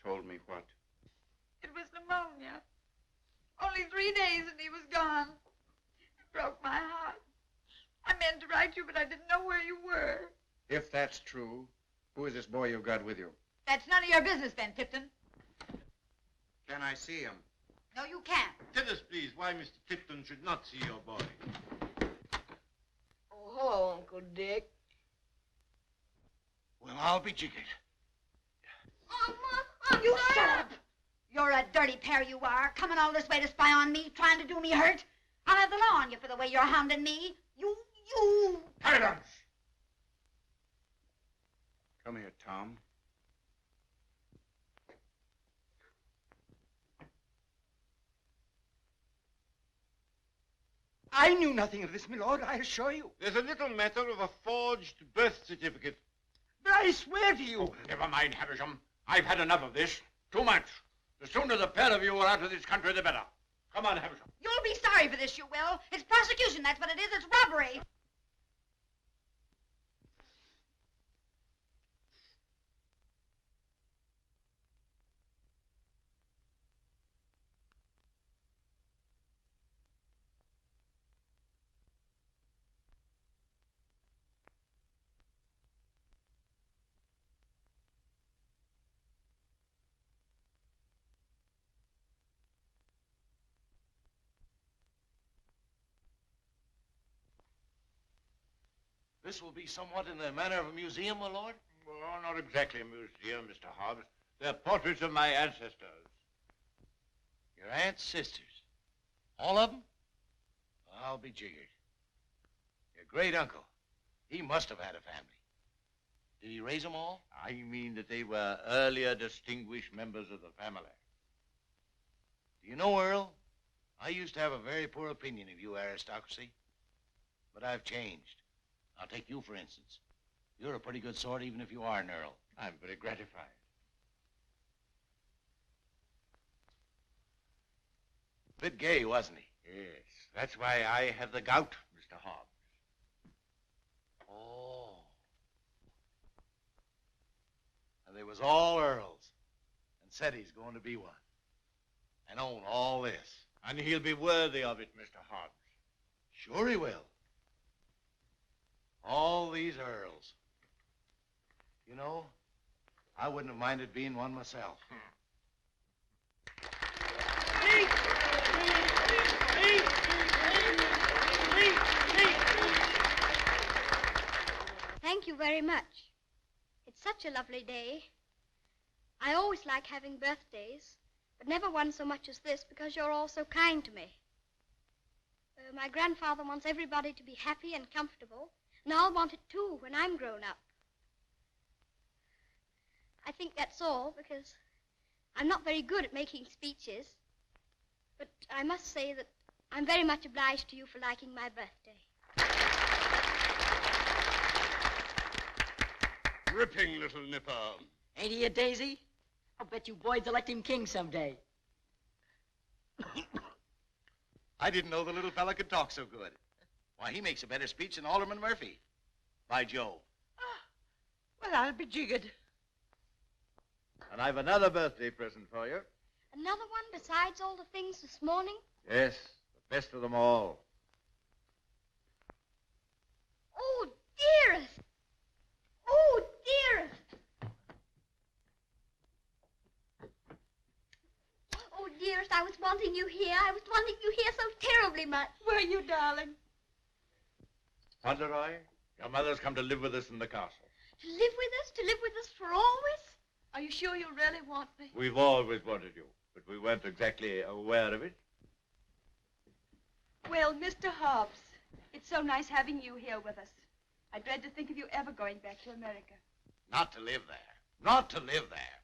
Told me what? It was pneumonia. Only 3 days and he was gone. It broke my heart. I meant to write you, but I didn't know where you were. If that's true, who is this boy you've got with you? That's none of your business, Ben Tipton. Can I see him? No, you can't. Tell us, please, why Mr. Tipton should not see your boy. Oh, hello, Uncle Dick. Well, I'll be jiggered. You shut up. You're a dirty pair, you are. Coming all this way to spy on me, trying to do me hurt. I'll have the law on you for the way you're hounding me. You... Silence! Come here, Tom. I knew nothing of this, my lord, I assure you. There's a little matter of a forged birth certificate. But I swear to you. Oh, never mind, Havisham. I've had enough of this. Too much. The sooner the pair of you are out of this country, the better. Come on, Havisham. You'll be sorry for this, you will. It's prosecution, that's what it is. It's robbery. This will be somewhat in the manner of a museum, my lord? Well, not exactly a museum, Mr. Hobbs. They're portraits of my ancestors. Your aunt's sisters? All of them? I'll be jiggered. Your great-uncle, he must have had a family. Did he raise them all? I mean that they were earlier distinguished members of the family. Do you know, Earl, I used to have a very poor opinion of you aristocracy, but I've changed. I'll take you, for instance. You're a pretty good sort, even if you are an Earl. I'm very gratified. Bit gay, wasn't he? Yes, that's why I have the gout, Mr. Hobbs. Oh. And they was all Earls, and Ceddie's going to be one, and own all this. And he'll be worthy of it, Mr. Hobbs. Sure he will. All these Earls. You know, I wouldn't have minded being one myself. Thank you very much. It's such a lovely day. I always like having birthdays, but never one so much as this because you're all so kind to me. My grandfather wants everybody to be happy and comfortable, and I'll want it too when I'm grown up. I think that's all because I'm not very good at making speeches, but I must say that I'm very much obliged to you for liking my birthday. Ripping little nipper. Ain't he a daisy? I'll bet you boys elect him king someday. I didn't know the little fella could talk so good. Why, he makes a better speech than Alderman Murphy. By Joe. Well, I'll be jiggered. And I've another birthday present for you. Another one besides all the things this morning? Yes, the best of them all. Oh, dearest! Oh, dearest! Oh, dearest, I was wanting you here. I was wanting you here so terribly much. Were you, darling? Fauntleroy, your mother's come to live with us in the castle. To live with us? To live with us for always? Are you sure you really want me? We've always wanted you, but we weren't exactly aware of it. Well, Mr. Hobbs, it's so nice having you here with us. I dread to think of you ever going back to America. Not to live there. Not to live there.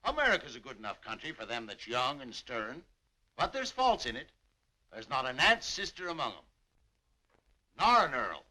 America's a good enough country for them that's young and stern, but there's faults in it. There's not an aunt's sister among them. Nor an Earl.